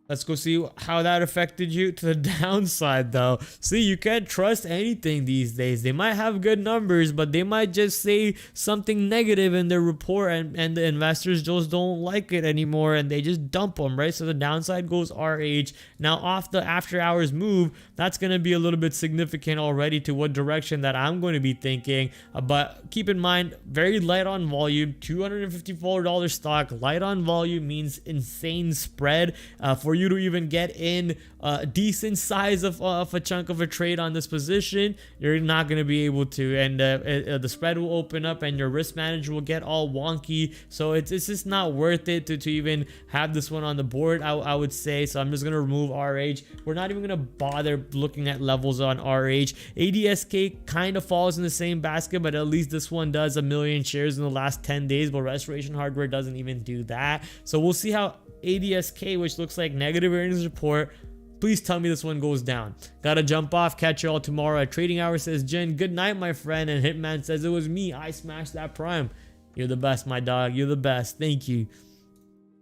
Let's go see how that affected you to the downside, though. See, you can't trust anything these days. They might have good numbers, but they might just say something negative in their report, and the investors just don't like it anymore, and they just dump them, right? So the downside goes RH. Now, off the after hours move, that's going to be a little bit significant already to what direction that I'm going to be thinking. But keep in mind, very light on volume, $254 stock. Light on volume means insane spread. For you to even get in a decent size of a chunk of a trade on this position, you're not going to be able to, and the spread will open up and your risk manager will get all wonky. So it's just not worth it to even have this one on the board, I would say. So I'm just going to remove RH. We're not even going to bother looking at levels on RH. ADSK kind of falls in the same basket, but at least this one does 1 million shares in the last 10 days, but Restoration Hardware doesn't even do that. So we'll see how ADSK, which looks like negative earnings report. Please tell me this one goes down. Gotta jump off. Catch you all tomorrow at Trading Hour, says Jen. Good night, my friend. And Hitman says it was me. I smashed that prime. You're the best, my dog. You're the best. Thank you.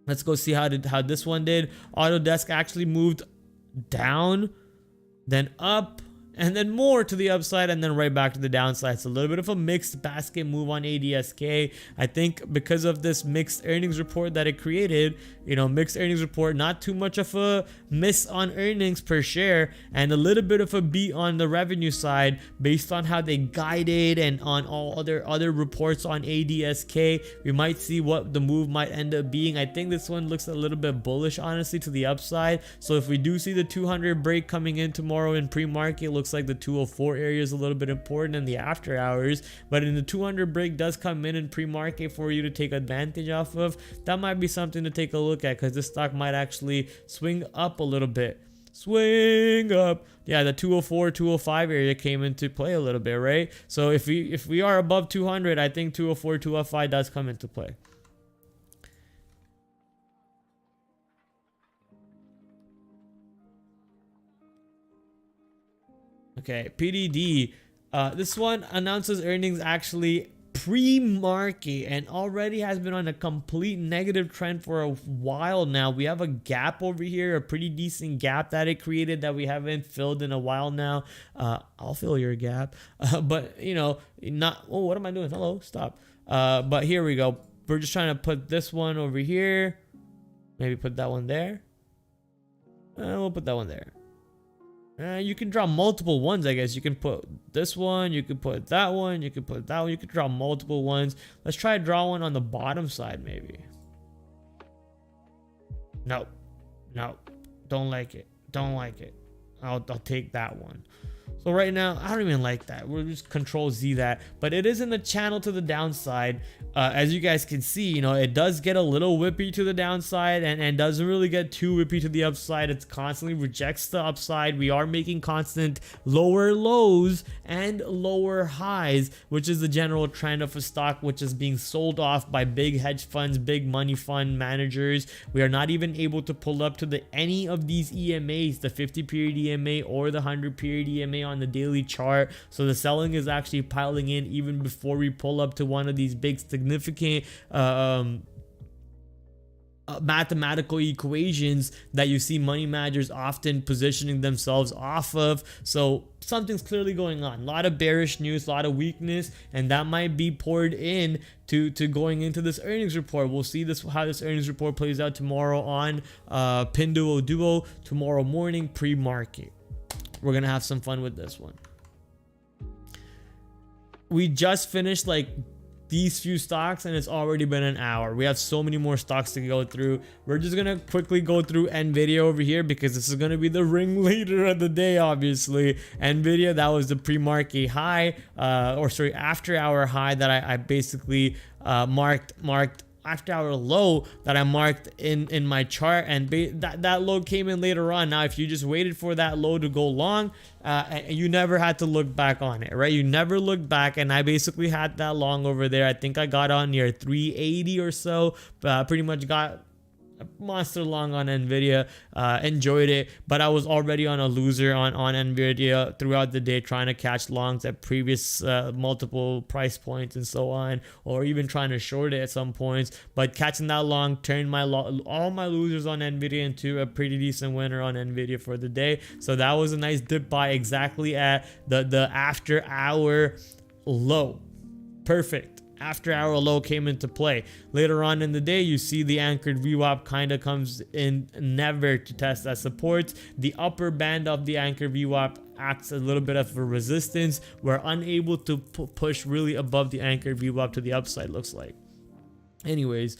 Let's go see how this one did. Autodesk actually moved down, then up, and then more to the upside, and then right back to the downside. It's a little bit of a mixed basket move on ADSK. I think because of this mixed earnings report that it created, mixed earnings report, not too much of a miss on earnings per share, and a little bit of a beat on the revenue side based on how they guided and on all other reports on ADSK. We might see what the move might end up being. I think this one looks a little bit bullish, honestly, to the upside. So if we do see the 200 break coming in tomorrow in pre-market, looks like the 204 area is a little bit important in the after hours, but in the 200 break does come in pre-market for you to take advantage off of. That might be something to take a look at, because this stock might actually swing up a little bit. Swing up. Yeah, the 204 205 area came into play a little bit, right? So if we are above 200, I think 204 205 does come into play. Okay, PDD. This one announces earnings actually pre-market and already has been on a complete negative trend for a while now. We have a gap over here, a pretty decent gap that it created that we haven't filled in a while now. I'll fill your gap, but not. Oh, what am I doing? Hello, stop. But here we go. We're just trying to put this one over here. Maybe put that one there. We'll put that one there. You can draw multiple ones, I guess. You can put this one, you can put that one, you can put that one. You can draw multiple ones. Let's try to draw one on the bottom side, maybe. No, don't like it. I'll take that one. So right now, I don't even like that. We'll just Control Z that. But it is in the channel to the downside. As you guys can see, it does get a little whippy to the downside and doesn't really get too whippy to the upside. It constantly rejects the upside. We are making constant lower lows and lower highs, which is the general trend of a stock which is being sold off by big hedge funds, big money fund managers. We are not even able to pull up to any of these EMAs, the 50 period EMA or the 100 period EMA on the daily chart. So the selling is actually piling in even before we pull up to one of these big significant mathematical equations that you see money managers often positioning themselves off of. So something's clearly going on. A lot of bearish news, a lot of weakness, and that might be poured in to going into this earnings report. We'll see how this earnings report plays out tomorrow on Pinduoduo tomorrow morning pre-market. We're gonna have some fun with this one. We just finished these few stocks and it's already been an hour. We have so many more stocks to go through. We're just gonna quickly go through Nvidia over here because this is gonna be the ringleader of the day, obviously. Nvidia, that was the pre-market high, after hour high that I basically marked after hour low that I marked in my chart, and that low came in later on. Now if you just waited for that low to go long, you never had to look back on it, right? You never looked back, and I basically had that long over there. I think I got on near 380 or so, pretty much got monster long on Nvidia. Enjoyed it, but I was already on a loser on Nvidia throughout the day, trying to catch longs at previous multiple price points and so on, or even trying to short it at some points. But catching that long turned all my losers on Nvidia into a pretty decent winner on Nvidia for the day. So that was a nice dip buy exactly at the after hour low. Perfect. After hour low came into play. Later on in the day, you see the anchored VWAP kind of comes in never to test that support. The upper band of the anchored VWAP acts a little bit of a resistance. We're unable to push really above the anchored VWAP to the upside, looks like. Anyways,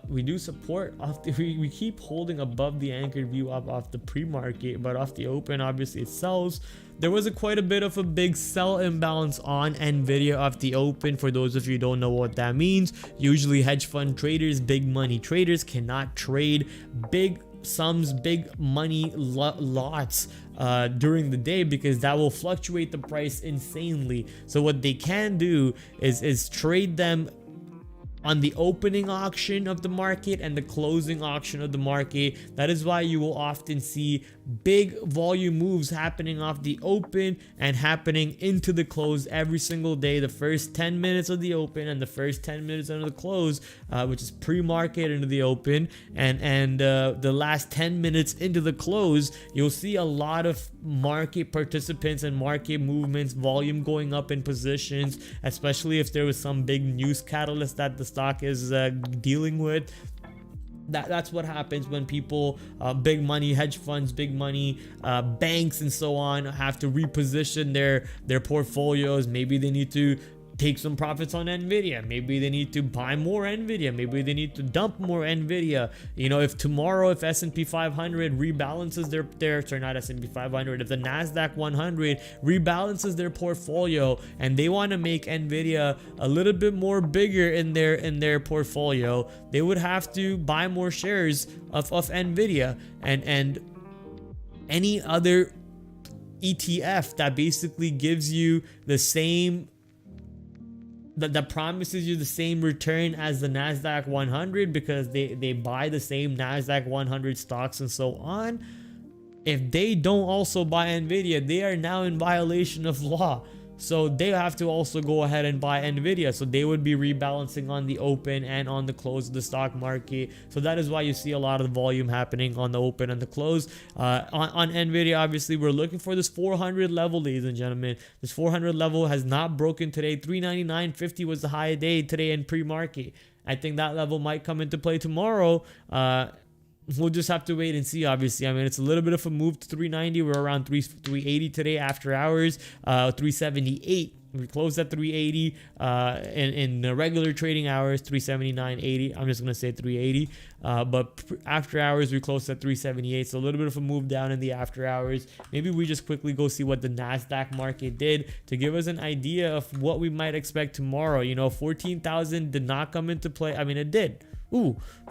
we do support we keep holding above the anchored VWAP off the pre-market, but off the open, obviously it sells. There was quite a bit of a big sell imbalance on Nvidia off the open. For those of you who don't know what that means, usually hedge fund traders, big money traders cannot trade big sums, big money lots during the day, because that will fluctuate the price insanely. So what they can do is trade them on the opening auction of the market and the closing auction of the market. That is why you will often see big volume moves happening off the open and happening into the close every single day. The first 10 minutes of the open and the first 10 minutes of the close, which is pre-market into the open, and the last 10 minutes into the close, you'll see a lot of market participants and market movements, volume going up in positions, especially if there was some big news catalyst that the stock is dealing with. That's what happens when people, big money hedge funds, big money banks and so on, have to reposition their portfolios. Maybe they need to take some profits on Nvidia, maybe they need to buy more Nvidia, maybe they need to dump more Nvidia. You know, if tomorrow, if S&P 500 rebalances their sorry, not S&P 500, if the Nasdaq 100 rebalances their portfolio and they want to make Nvidia a little bit more bigger in their portfolio, they would have to buy more shares of Nvidia and any other ETF that basically gives you the same, that promises you the same return as the Nasdaq 100, because they buy the same Nasdaq 100 stocks and so on. If they don't also buy Nvidia, they are now in violation of law. So they have to also go ahead and buy Nvidia. So they would be rebalancing on the open and on the close of the stock market. So that is why you see a lot of volume happening on the open and the close. On Nvidia, obviously, we're looking for this 400 level, ladies and gentlemen. This 400 level has not broken today. 399.50 was the high day today in pre-market. I think that level might come into play tomorrow. We'll just have to wait and see, obviously. I mean, it's a little bit of a move to 390. We're around 380 today after hours. 378. We closed at 380 in the regular trading hours, 379.80. I'm just going to say 380. But after hours, we closed at 378. So a little bit of a move down in the after hours. Maybe we just quickly go see what the Nasdaq market did to give us an idea of what we might expect tomorrow. You know, 14,000 did not come into play. I mean, it did.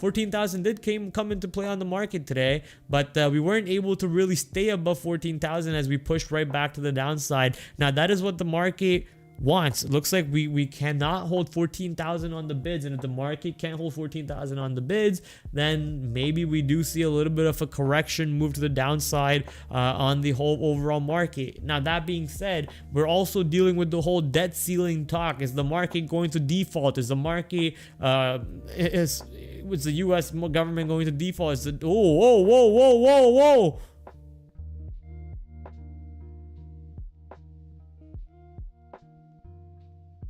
14,000 did come into play on the market today, but we weren't able to really stay above 14,000 as we pushed right back to the downside. Now that is what the market wants. It looks like we cannot hold 14,000 on the bids, and if the market can't hold 14,000 on the bids, then maybe we do see a little bit of a correction move to the downside on the whole overall market. Now that being said, we're also dealing with the whole debt ceiling talk. Is the market going to default? Is the market was the US government going to default? Is it whoa.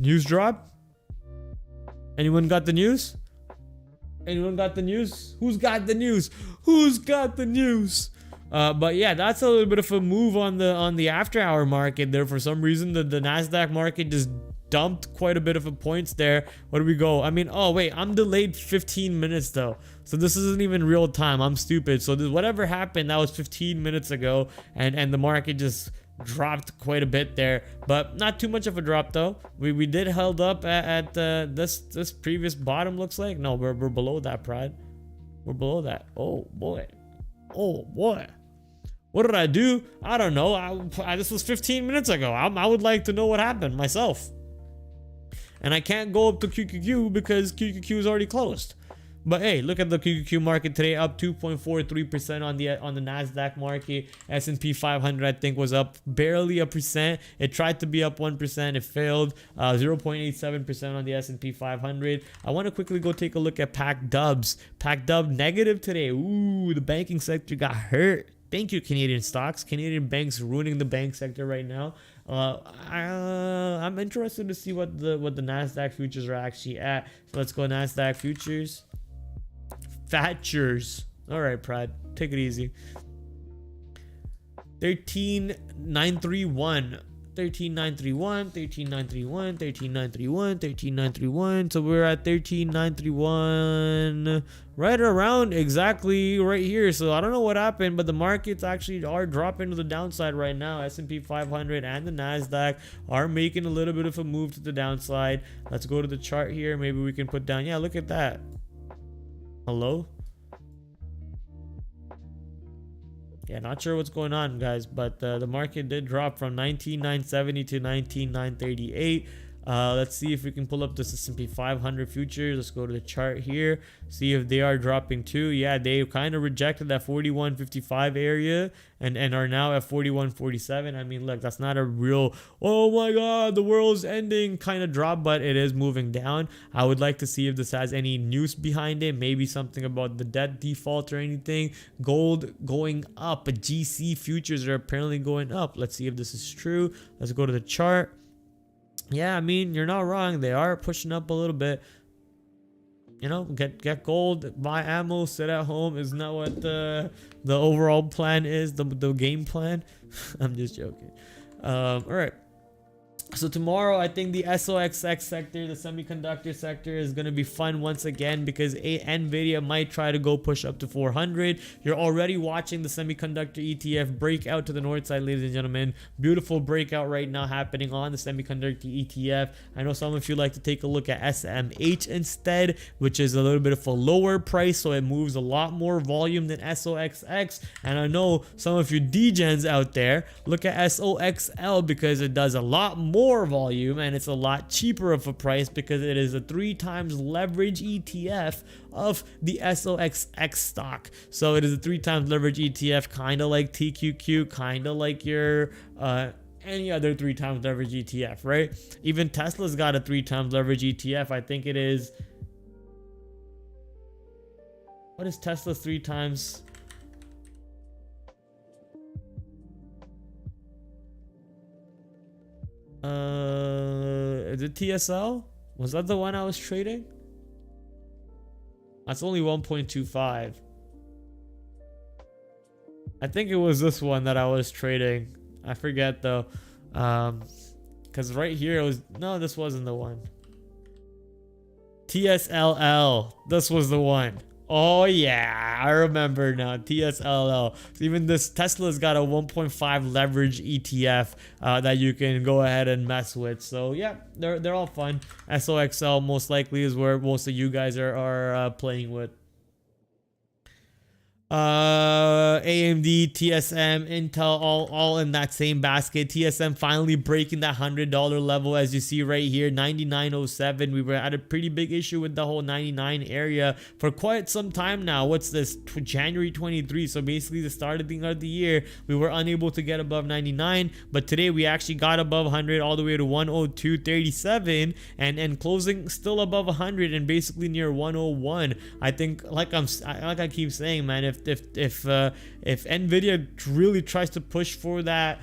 News drop? Anyone got the news? Anyone got the news? Who's got the news? Who's got the news? But yeah, that's a little bit of a move on the after hour market there. For some reason, the Nasdaq market just dumped quite a bit of points there. Where do we go? I mean, oh wait, I'm delayed 15 minutes though, so this isn't even real time. I'm stupid. So whatever happened, that was 15 minutes ago, and the market just dropped quite a bit there, but not too much of a drop though. We did held up at this previous bottom. Looks like no, we're below that, Pride. We're below that. Oh boy. What did I do? I don't know. This was 15 minutes ago. I would like to know what happened myself. And I can't go up to QQQ because QQQ is already closed. But hey, look at the QQQ market today, up 2.43% on the Nasdaq market. S&P 500 I think was up barely 1%. It tried to be up 1%, it failed. 0.87% on the S&P 500. I want to quickly go take a look at Pac Dubs. Pac Dub negative today. Ooh, the banking sector got hurt. Thank you, Canadian stocks. Canadian banks ruining the bank sector right now. I'm interested to see what the Nasdaq futures are actually at. So let's go Nasdaq futures. Fatchers. All right, Pride, take it easy. 13,931. 13,931, 13,931, 13,931, 13,931. So we're at 13,931, right around exactly right here. So I don't know what happened, but the markets actually are dropping to the downside right now. S&P 500 and the Nasdaq are making a little bit of a move to the downside. Let's go to the chart here. Maybe we can put down. Yeah, look at that. Hello. Yeah, not sure what's going on, guys, but the market did drop from 19,970 to 19,938. Let's see if we can pull up this S&P 500 futures. Let's go to the chart here, see if they are dropping too. Yeah, they kind of rejected that 41.55 area and are now at 41.47. I mean, look, that's not a real, oh my god, the world's ending kind of drop, but it is moving down. I would like to see if this has any news behind it, maybe something about the debt default or anything. Gold going up, GC futures are apparently going up. Let's see if this is true. Let's go to the chart. Yeah, I mean, you're not wrong. They are pushing up a little bit. You know, get gold, buy ammo, sit at home. Isn't that what the overall plan is? The game plan? I'm just joking. All right. So tomorrow, I think the SOXX sector, the semiconductor sector, is going to be fun once again because NVIDIA might try to go push up to 400. You're already watching the semiconductor ETF break out to the north side, ladies and gentlemen. Beautiful breakout right now happening on the semiconductor ETF. I know some of you like to take a look at SMH instead, which is a little bit of a lower price, so it moves a lot more volume than SOXX. And I know some of you degens out there look at SOXL because it does a lot more volume and it's a lot cheaper of a price because it is a 3 times leverage ETF of the SOXX stock. So it is a 3 times leverage ETF, kind of like TQQ, kind of like your any other 3 times leverage ETF, right? Even Tesla's got a 3 times leverage ETF. I think it is, what is Tesla's 3 times? Is it TSL? Was that the one I was trading? That's only 1.25. I think it was this one that I was trading. I forget though. Because right here it was, no, this wasn't the one. TSLL. This was the one. Oh yeah, I remember now. TSLL. So even this Tesla's got a 1.5 leverage ETF that you can go ahead and mess with. So yeah, they're all fun. SOXL most likely is where most of you guys are playing with. AMD, TSM, Intel, all in that same basket. TSM finally breaking that $100 level, as you see right here, 99.07. We were at a pretty big issue with the whole 99 area for quite some time now. What's this? January 23. So basically the start of the year, we were unable to get above 99, but today we actually got above 100 all the way to 102.37 and closing still above 100 and basically near 101. I think, like I keep saying, man, if NVIDIA really tries to push for that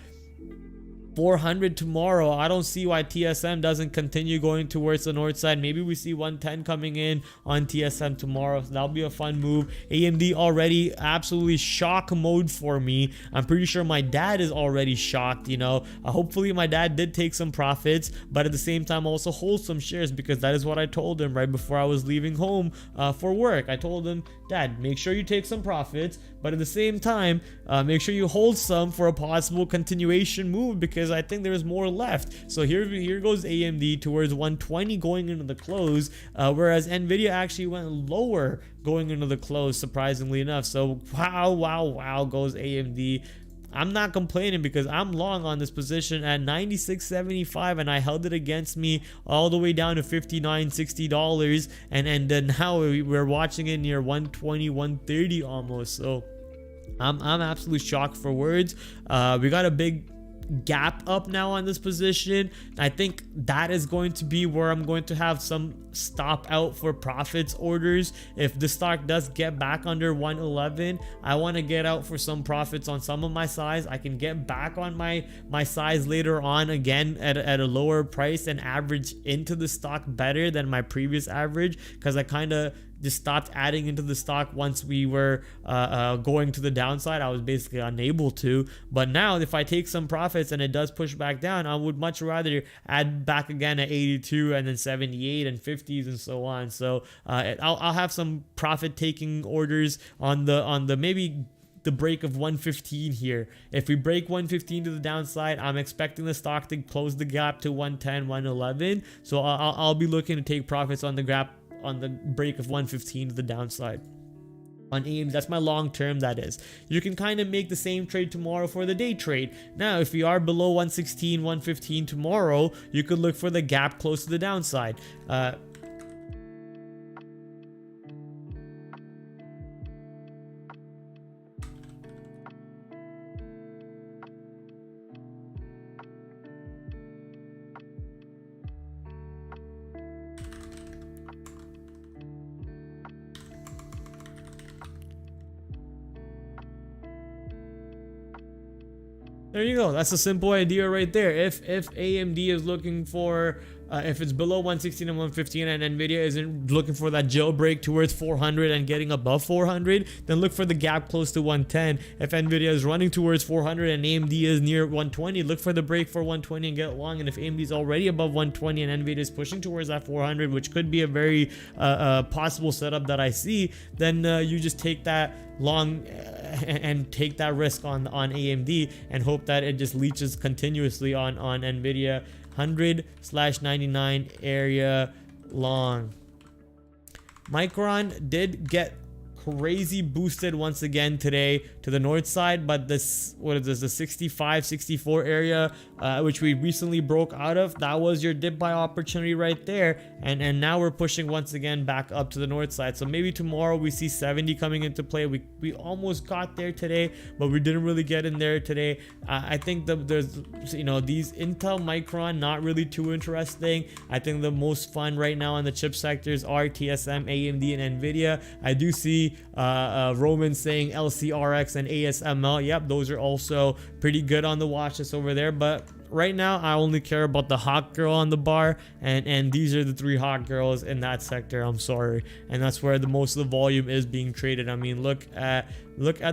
400 tomorrow, I don't see why TSM doesn't continue going towards the north side. Maybe we see 110 coming in on TSM tomorrow. So that'll be a fun move. AMD already absolutely shock mode for me. I'm pretty sure my dad is already shocked, you know. Hopefully my dad did take some profits, but at the same time also hold some shares, because that is what I told him right before I was leaving home for work. I told him, Dad, make sure you take some profits, but at the same time, make sure you hold some for a possible continuation move, because I think there's more left. So here goes AMD towards 120 going into the close, whereas NVIDIA actually went lower going into the close, surprisingly enough. So wow goes AMD. I'm not complaining because I'm long on this position at 96.75 and I held it against me all the way down to $59-$60, and then now we're watching it near 120, 130 almost. So I'm absolutely shocked for words. We got a big gap up now on this position. I think that is going to be where I'm going to have some stop out for profits orders. If the stock does get back under 111, I want to get out for some profits on some of my size. I can get back on my size later on again at a lower price and average into the stock better than my previous average, because I kind of just stopped adding into the stock once we were going to the downside. I was basically unable to. But now if I take some profits and it does push back down, I would much rather add back again at 82 and then 78 and 50s and so on. So I'll have some profit taking orders on the maybe the break of 115 here. If we break 115 to the downside, I'm expecting the stock to close the gap to 110, 111. So I'll be looking to take profits on the gap on the break of 115 to the downside. on AMD. That's my long term, that is. You can kind of make the same trade tomorrow for the day trade. Now, if we are below 116, 115 tomorrow, you could look for the gap close to the downside. There you go. That's a simple idea right there. If AMD is looking for, if it's below 116 and 115 and Nvidia isn't looking for that jailbreak towards 400 and getting above 400, then look for the gap close to 110. If Nvidia is running towards 400 and AMD is near 120, look for the break for 120 and get long. And if AMD is already above 120 and Nvidia is pushing towards that 400, which could be a very possible setup that I see, then you just take that long and take that risk on AMD and hope that it just leeches continuously on Nvidia. 100/99 area long. Micron did get crazy boosted once again today to the north side, but this, what is this, the 65-64 area, which we recently broke out of, that was your dip buy opportunity right there, and now we're pushing once again back up to the north side. So maybe tomorrow we see 70 coming into play. We almost got there today, but we didn't really get in there today. I think there's, you know, these Intel, Micron, not really too interesting. I think the most fun right now in the chip sectors are TSM, AMD, and Nvidia. I do see Roman saying LCRX and ASML. Yep, those are also pretty good on the watch list over there, but right now I only care about the hot girl on the bar, and these are the three hot girls in that sector. I'm sorry, and that's where the most of the volume is being traded. I mean, look at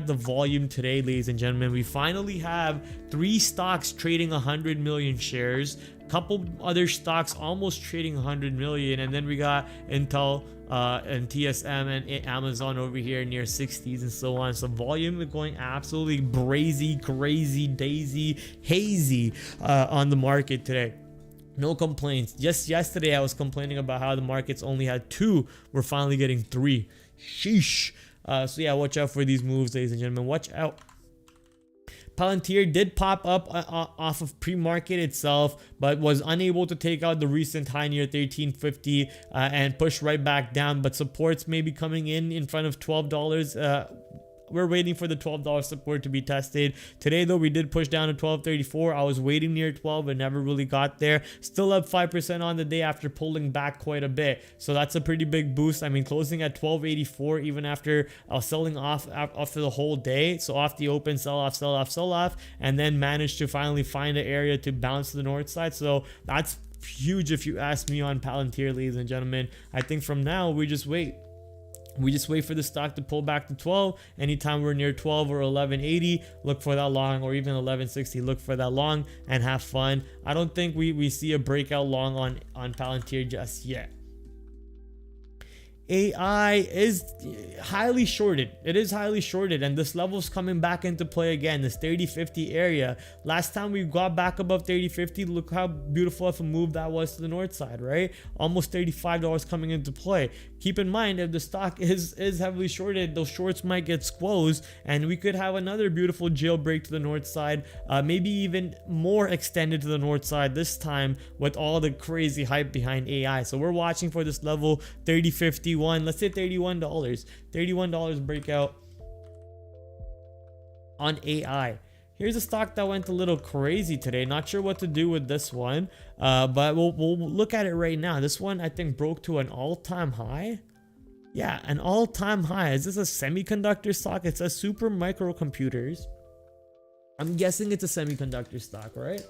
the volume today, ladies and gentlemen. We finally have 3 stocks trading 100 million shares, couple other stocks almost trading 100 million, and then we got Intel and TSM and Amazon over here near 60s and so on. So volume is going absolutely brazy, crazy, daisy, hazy on the market today. No complaints. Just yesterday I was complaining about how the markets only had 2. We're finally getting 3. Sheesh. So yeah, watch out for these moves, ladies and gentlemen. Watch out. Palantir did pop up off of pre-market itself, but was unable to take out the recent high near 1350 and push right back down, but supports may be coming in front of $12. We're waiting for the $12 support to be tested. Today though, we did push down to $12.34. I was waiting near 12 but never really got there. Still up 5% on the day after pulling back quite a bit. So that's a pretty big boost. I mean, closing at $12.84 even after selling off after the whole day. So off the open, sell off, and then managed to finally find an area to bounce to the north side. So that's huge if you ask me on Palantir, ladies and gentlemen. I think from now we just wait. We just wait for the stock to pull back to 12. Anytime we're near 12 or 1180, look for that long, or even 1160, look for that long and have fun. I don't think we see a breakout long on Palantir just yet. AI is highly shorted. It is highly shorted, and this level is coming back into play again, this 30-50 area. Last time we got back above 30-50, look how beautiful of a move that was to the north side, right? Almost $35 coming into play. Keep in mind, if the stock is heavily shorted, those shorts might get squozed, and we could have another beautiful jailbreak to the north side, maybe even more extended to the north side this time with all the crazy hype behind AI. So we're watching for this level 30-50. Let's say $31 breakout on AI. Here's a stock that went a little crazy today. Not sure what to do with this one, but we'll look at it right now. This one I think broke to an all-time high. Yeah, an all-time high. Is this a semiconductor stock? It says super microcomputers. I'm guessing it's a semiconductor stock, right?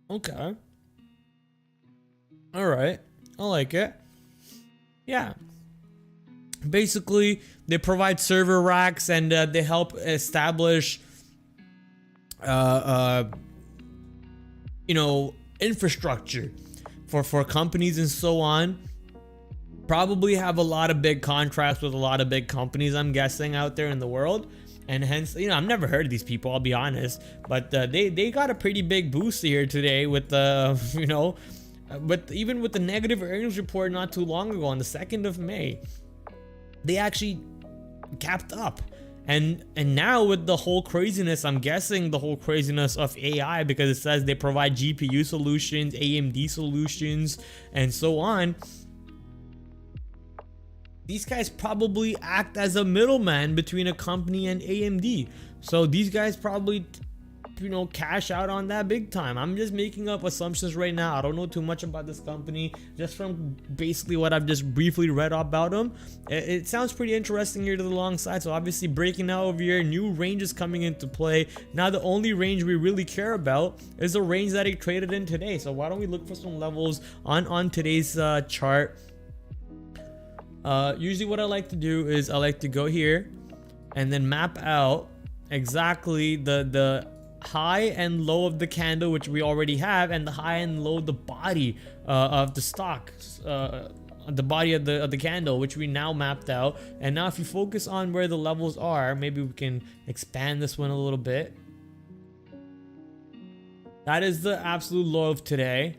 Okay. All right. I like it. Yeah. Basically, they provide server racks, and they help establish infrastructure for companies and so on. Probably have a lot of big contracts with a lot of big companies, I'm guessing, out there in the world. And hence, I've never heard of these people, I'll be honest, but they got a pretty big boost here today with but even with the negative earnings report not too long ago on the 2nd of May, they actually capped up. And now with the whole craziness, I'm guessing the whole craziness of AI, because it says they provide GPU solutions, AMD solutions, and so on. These guys probably act as a middleman between a company and AMD. So these guys probably, cash out on that big time. I'm just making up assumptions right now. I don't know too much about this company, just from basically what I've just briefly read about them. It sounds pretty interesting here to the long side. So obviously breaking out over here, new ranges coming into play. Now the only range we really care about is the range that it traded in today. So why don't we look for some levels on today's chart. Usually what I like to do is I like to go here and then map out exactly the high and low of the candle, which we already have, and the high and low of the body of the stock, the body of the candle, which we now mapped out. And now if you focus on where the levels are, maybe we can expand this one a little bit. That is the absolute low of today.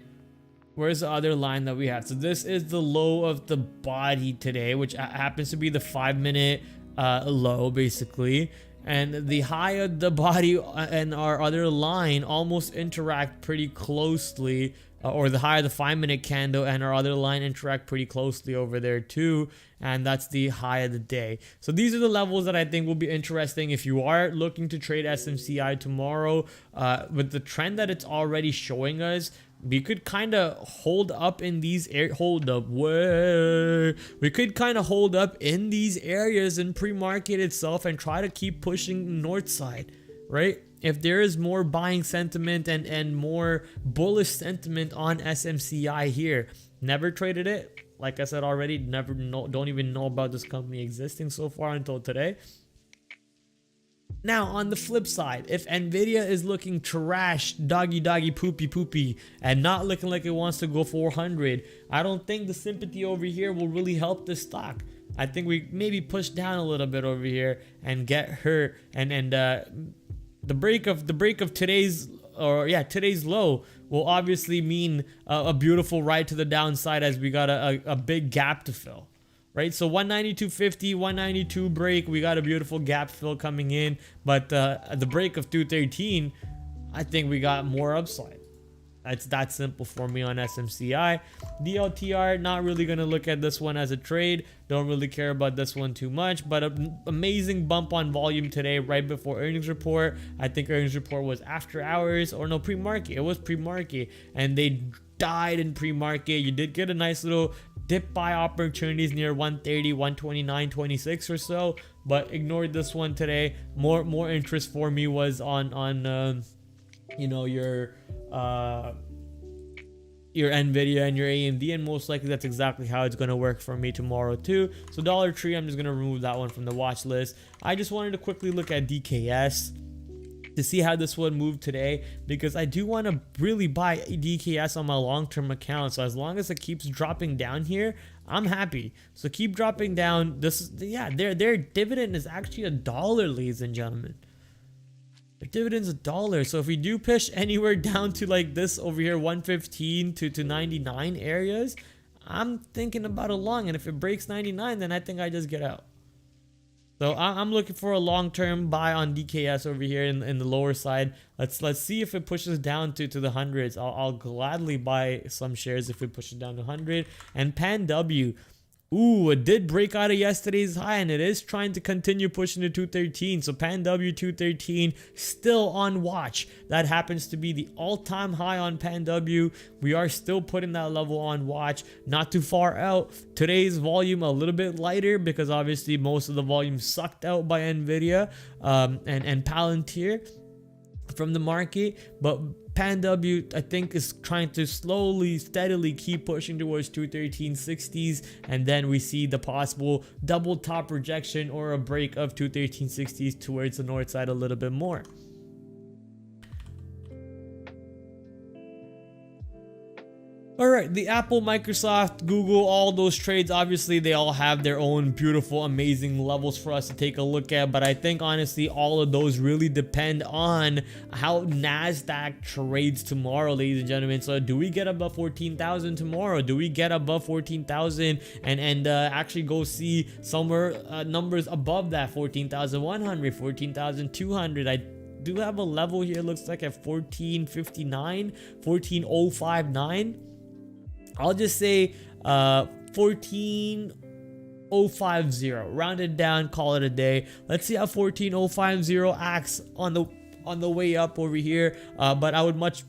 Where's the other line that we have? So this is the low of the body today, which happens to be the 5-minute low, basically. And the high of the body and our other line almost interact pretty closely, or the high of the 5-minute candle and our other line interact pretty closely over there too. And that's the high of the day. So these are the levels that I think will be interesting if you are looking to trade SMCI tomorrow. With the trend that it's already showing us, we could kind of hold up in these we could kind of hold up in these areas in pre-market itself and try to keep pushing north side, right? If there is more buying sentiment and more bullish sentiment on SMCI here. Never traded it, like I said already. Don't even know about this company existing so far until today. Now, on the flip side, if Nvidia is looking trash, doggy poopy, and not looking like it wants to go 400, I don't think the sympathy over here will really help this stock. I think we maybe push down a little bit over here and get her, and the break of today's low will obviously mean a beautiful ride to the downside, as we got a big gap to fill. Right, so 192.50, 192 break, we got a beautiful gap fill coming in, but the break of 213, I think we got more upside. It's that simple for me on SMCI. DLTR, not really going to look at this one as a trade. Don't really care about this one too much, but an amazing bump on volume today right before earnings report. I think earnings report was after hours, or no, pre-market. It was pre-market, and they died in pre-market. You did get a nice little dip buy opportunities near 130, 129, 26 or so, but ignored this one today. More interest for me was on your Nvidia and your AMD, and most likely that's exactly how it's going to work for me tomorrow too. So Dollar Tree, I'm just going to remove that one from the watch list. I just wanted to quickly look at DKS to see how this one moved today, because I do want to really buy DKS on my long-term account. So as long as it keeps dropping down here, I'm happy. So keep dropping down. This is, yeah, their dividend is actually $1, ladies and gentlemen. Their dividend's $1. So if we do push anywhere down to like this over here, 115 to 99 areas, I'm thinking about a long. And if it breaks 99, then I think I just get out. So I'm looking for a long-term buy on DKS over here in the lower side. Let's see if it pushes down to the hundreds. I'll gladly buy some shares if we push it down to 100. And PanW, ooh, it did break out of yesterday's high, and it is trying to continue pushing to 213. So PanW 213 still on watch. That happens to be the all-time high on PanW. We are still putting that level on watch. Not too far out. Today's volume a little bit lighter because obviously most of the volume sucked out by Nvidia and Palantir from the market, but PanW, I think, is trying to slowly, steadily keep pushing towards 213.60s, and then we see the possible double top rejection or a break of 213.60s towards the north side a little bit more. right, the Apple, Microsoft, Google, all those trades, obviously they all have their own beautiful, amazing levels for us to take a look at, but I think honestly all of those really depend on how NASDAQ trades tomorrow, ladies and gentlemen. So do we get above 14,000 tomorrow? Do we get above 14,000 and actually go see somewhere numbers above that, 14,100, 14,200? I do have a level here, looks like at 1459, 14059. I'll just say 14050, rounded down, call it a day. Let's see how 14050 acts on the way up over here. But I would much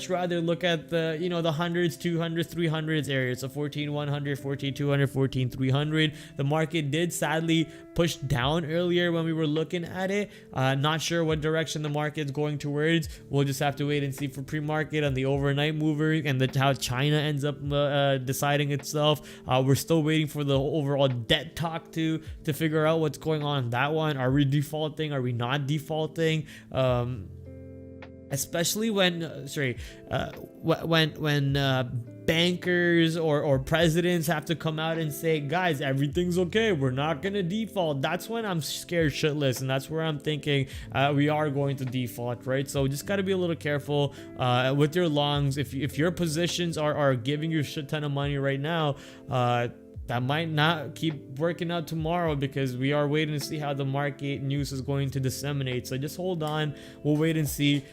rather look at the, you know, the hundreds, 200s, 300s areas. So 14100, 14200, 14300. The market did sadly push down earlier when we were looking at it. Not sure what direction the market's going towards. We'll just have to wait and see for pre-market on the overnight mover and how China ends up deciding itself. We're still waiting for the overall debt talk to figure out what's going on that one. Are we defaulting? Are we not defaulting? Especially when bankers or presidents have to come out and say, guys, everything's okay, we're not gonna default. That's when I'm scared shitless, and that's where I'm thinking we are going to default, right? So just gotta be a little careful with your longs. If your positions are giving you a shit ton of money right now, that might not keep working out tomorrow, because we are waiting to see how the market news is going to disseminate. So just hold on, we'll wait and see.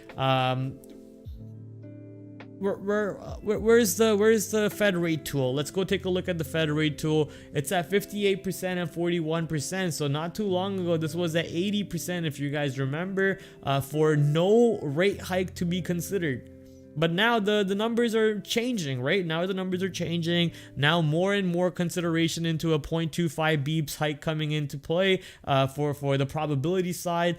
Where's the Fed rate tool? Let's go take a look at the Fed rate tool. It's at 58% and 41%. So not too long ago, this was at 80%, if you guys remember, for no rate hike to be considered. But now the numbers are changing, right? Now the numbers are changing. Now more and more consideration into a 0.25 beeps hike coming into play for the probability side.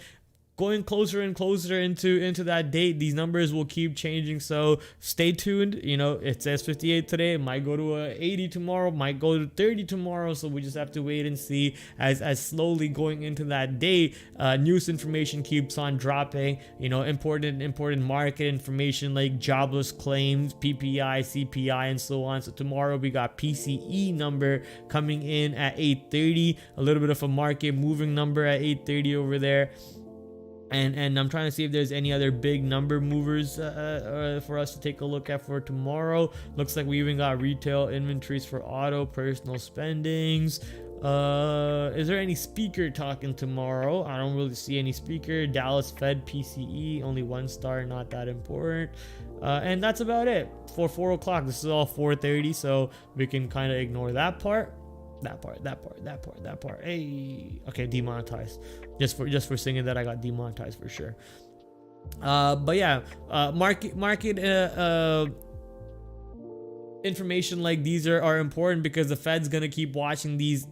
Going closer and closer into that date, these numbers will keep changing, so stay tuned. You know, it says 58 today, it might go to 80 tomorrow, might go to 30 tomorrow, so we just have to wait and see as slowly going into that day. News information keeps on dropping, you know, important market information like jobless claims, PPI, CPI, and so on. So tomorrow we got PCE number coming in at 8:30, a little bit of a market moving number at 8:30 over there. And I'm trying to see if there's any other big number movers for us to take a look at for tomorrow. Looks like we even got retail inventories for auto, personal spendings. Is there any speaker talking tomorrow? I don't really see any speaker. Dallas Fed PCE, only 1 star, not that important. And that's about it for 4 o'clock. This is all 4:30, so we can kind of ignore that part. That part. Hey, okay, demonetized. Just for singing that, I got demonetized for sure. But yeah, market information like these are important, because the Fed's gonna keep watching these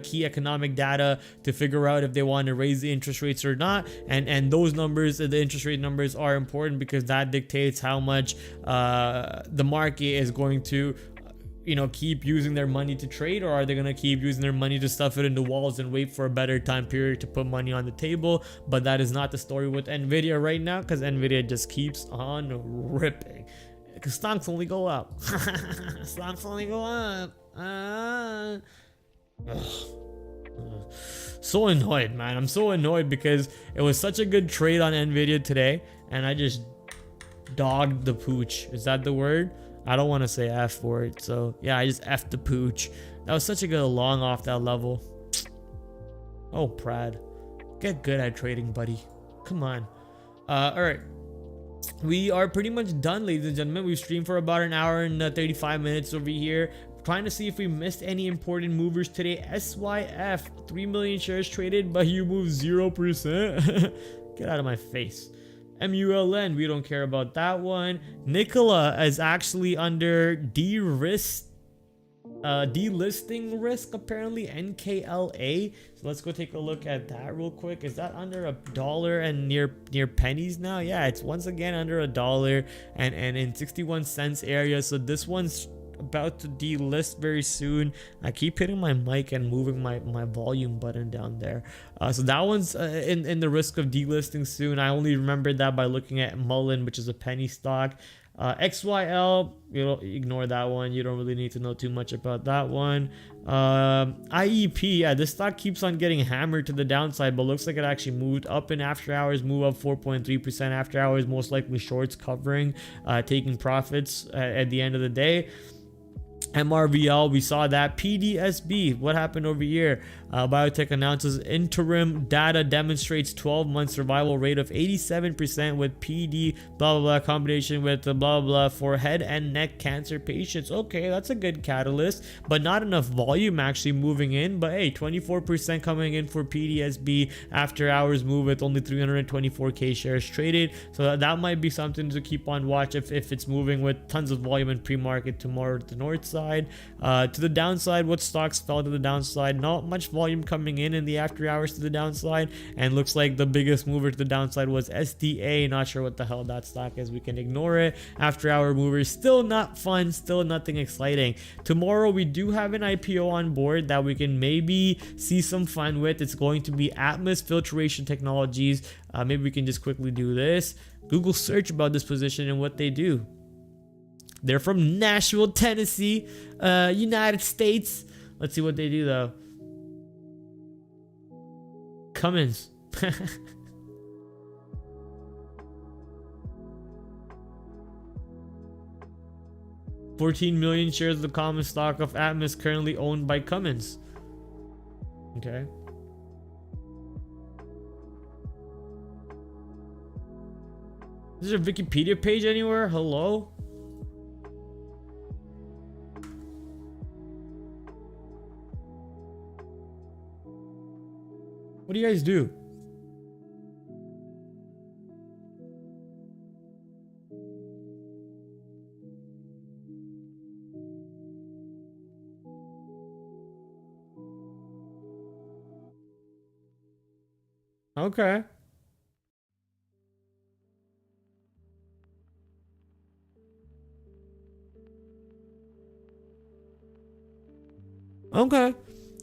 key economic data to figure out if they want to raise the interest rates or not. And those numbers, the interest rate numbers, are important because that dictates how much the market is going to, you know, keep using their money to trade, or are they gonna keep using their money to stuff it into walls and wait for a better time period to put money on the table. But that is not the story with Nvidia right now, because Nvidia just keeps on ripping. Because stocks only go up. Stocks only go up. So annoyed, man. I'm so annoyed because it was such a good trade on Nvidia today, and I just dogged the pooch. Is that the word? I don't want to say F for it, so yeah, I just F'd the pooch. That was such a good long off that level. Oh, Prad, get good at trading, buddy. Come on. All right, we are pretty much done, ladies and gentlemen. We've streamed for about an hour and 35 minutes over here, trying to see if we missed any important movers today. SYF, 3 million shares traded, but you moved 0%. Get out of my face. MULN, we don't care about that one. Nikola is actually under delisting risk, apparently, NKLA. So let's go take a look at that real quick. Is that under $1 and near pennies now? Yeah, it's once again under $1 and in 61 cents area. So this one's about to delist very soon. I keep hitting my mic and moving my volume button down there. So that one's in the risk of delisting soon. I only remembered that by looking at Mullen, which is a penny stock. XYL, you know, ignore that one. You don't really need to know too much about that one. IEP, yeah, this stock keeps on getting hammered to the downside, but looks like it actually moved up in after hours, move up 4.3% after hours, most likely shorts covering, taking profits at the end of the day. MRVL, we saw that. PDSB, what happened over here? Biotech announces interim data demonstrates 12-month survival rate of 87% with PD blah blah blah combination with blah blah blah for head and neck cancer patients. Okay, that's a good catalyst, but not enough volume actually moving in. But hey, 24% coming in for PDSB after hours move with only 324k shares traded. So that might be something to keep on watch if it's moving with tons of volume in pre-market tomorrow to the north side. To the downside, what stocks fell to the downside? Not much volume coming in the after hours to the downside, and looks like the biggest mover to the downside was SDA. Not sure what the hell that stock is, we can ignore it. After hour movers, still not fun, still nothing exciting. Tomorrow we do have an IPO on board that we can maybe see some fun with. It's going to be Atmos Filtration Technologies. Maybe we can just quickly do this. Google search about this position and what they do. They're from Nashville, Tennessee, United States. Let's see what they do though. Cummins. 14 million shares of the common stock of Atmos currently owned by Cummins. Okay. Is there a Wikipedia page anywhere? Hello? What do you guys do? Okay. Okay.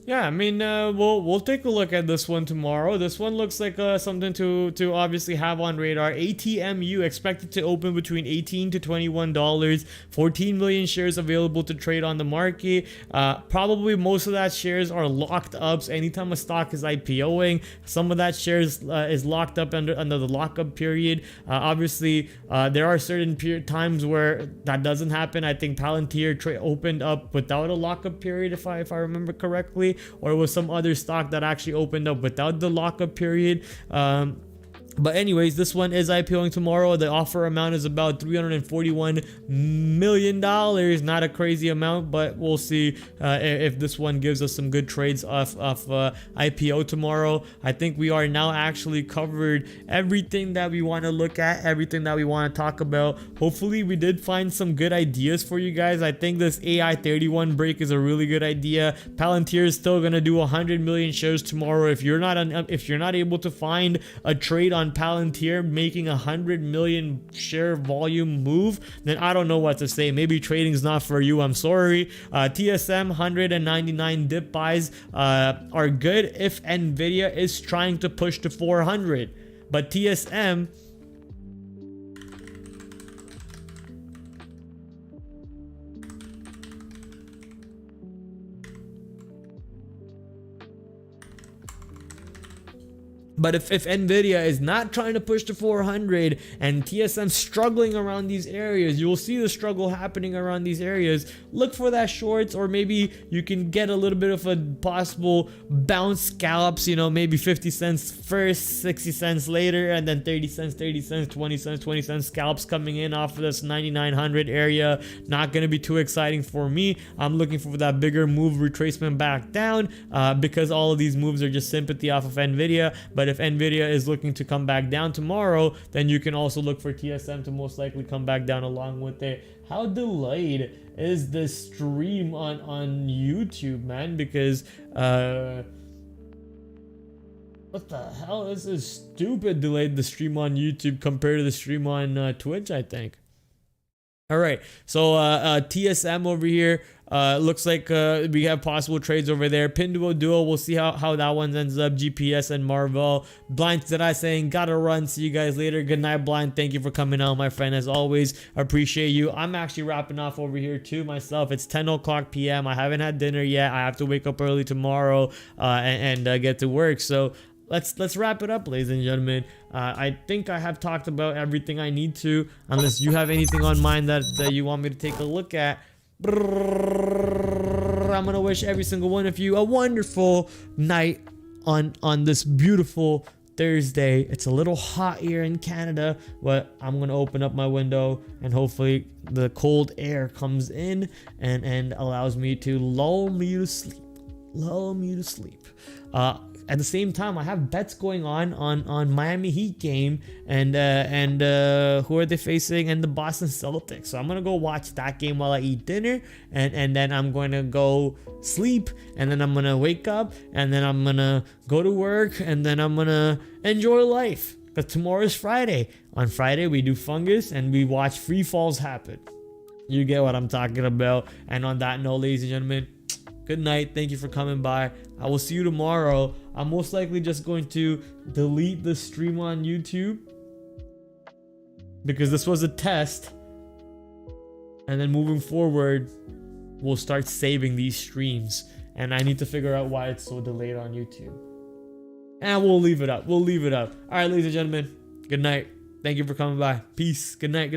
Yeah, I mean, we'll take a look at this one tomorrow. This one looks like something to obviously have on radar. ATMU expected to open between $18 to $21. 14 million shares available to trade on the market. Probably most of that shares are locked up. So anytime a stock is IPOing, some of that shares is locked up under the lockup period. Obviously, there are certain times where that doesn't happen. I think Palantir opened up without a lockup period, if I remember correctly. Or it was some other stock that actually opened up without the lockup period. But anyways, this one is IPOing tomorrow. The offer amount is about $341 million. Not a crazy amount, but we'll see if this one gives us some good trades off IPO tomorrow. I think we are now actually covered everything that we want to look at, everything that we want to talk about. Hopefully we did find some good ideas for you guys. I think this AI 31 break is a really good idea. Palantir is still going to do 100 million shares tomorrow. If you're not able to find a trade on Palantir making 100 million share volume move, then I don't know what to say. Maybe trading is not for you. I'm sorry. TSM 199 dip buys are good if Nvidia is trying to push to 400, but TSM But if Nvidia is not trying to push to 400 and TSM struggling around these areas, you'll see the struggle happening around these areas. Look for that shorts, or maybe you can get a little bit of a possible bounce scallops, you know, maybe 50 cents first, 60 cents later, and then 30 cents, 20 cents, 20 cents scalps coming in off of this 9,900 area. Not going to be too exciting for me. I'm looking for that bigger move retracement back down because all of these moves are just sympathy off of Nvidia. But if Nvidia is looking to come back down tomorrow, then you can also look for TSM to most likely come back down along with it. How delayed is this stream on YouTube, man? Because what the hell? This is stupid delayed, the stream on YouTube compared to the stream on Twitch, I think. All right, so TSM over here, Looks like we have possible trades over there. Pinduo Duo, we'll see how that one ends up. GPS and Marvel. Blind that I saying gotta run. See you guys later. Good night, Blind. Thank you for coming out, my friend. As always, appreciate you. I'm actually wrapping off over here too myself. It's 10 o'clock p.m. I haven't had dinner yet. I have to wake up early tomorrow and get to work. So let's wrap it up, ladies and gentlemen. I think I have talked about everything I need to, unless you have anything on mind that you want me to take a look at. I'm gonna wish every single one of you a wonderful night on this beautiful Thursday. It's a little hot here in Canada, but I'm gonna open up my window and hopefully the cold air comes in and allows me to lull me to sleep. At the same time, I have bets going on Miami Heat game and who are they facing, and the Boston Celtics. So I'm gonna go watch that game while I eat dinner, and then I'm going to go sleep, and then I'm gonna wake up, and then I'm gonna go to work, and then I'm gonna enjoy life. Because tomorrow is Friday. On Friday we do fungus and we watch free falls happen. You get what I'm talking about. And on that note, ladies and gentlemen, good night. Thank you for coming by. I will see you tomorrow. I'm most likely just going to delete the stream on YouTube because this was a test. And then moving forward, we'll start saving these streams. And I need to figure out why it's so delayed on YouTube. And we'll leave it up. All right, ladies and gentlemen, good night. Thank you for coming by. Peace. Good night.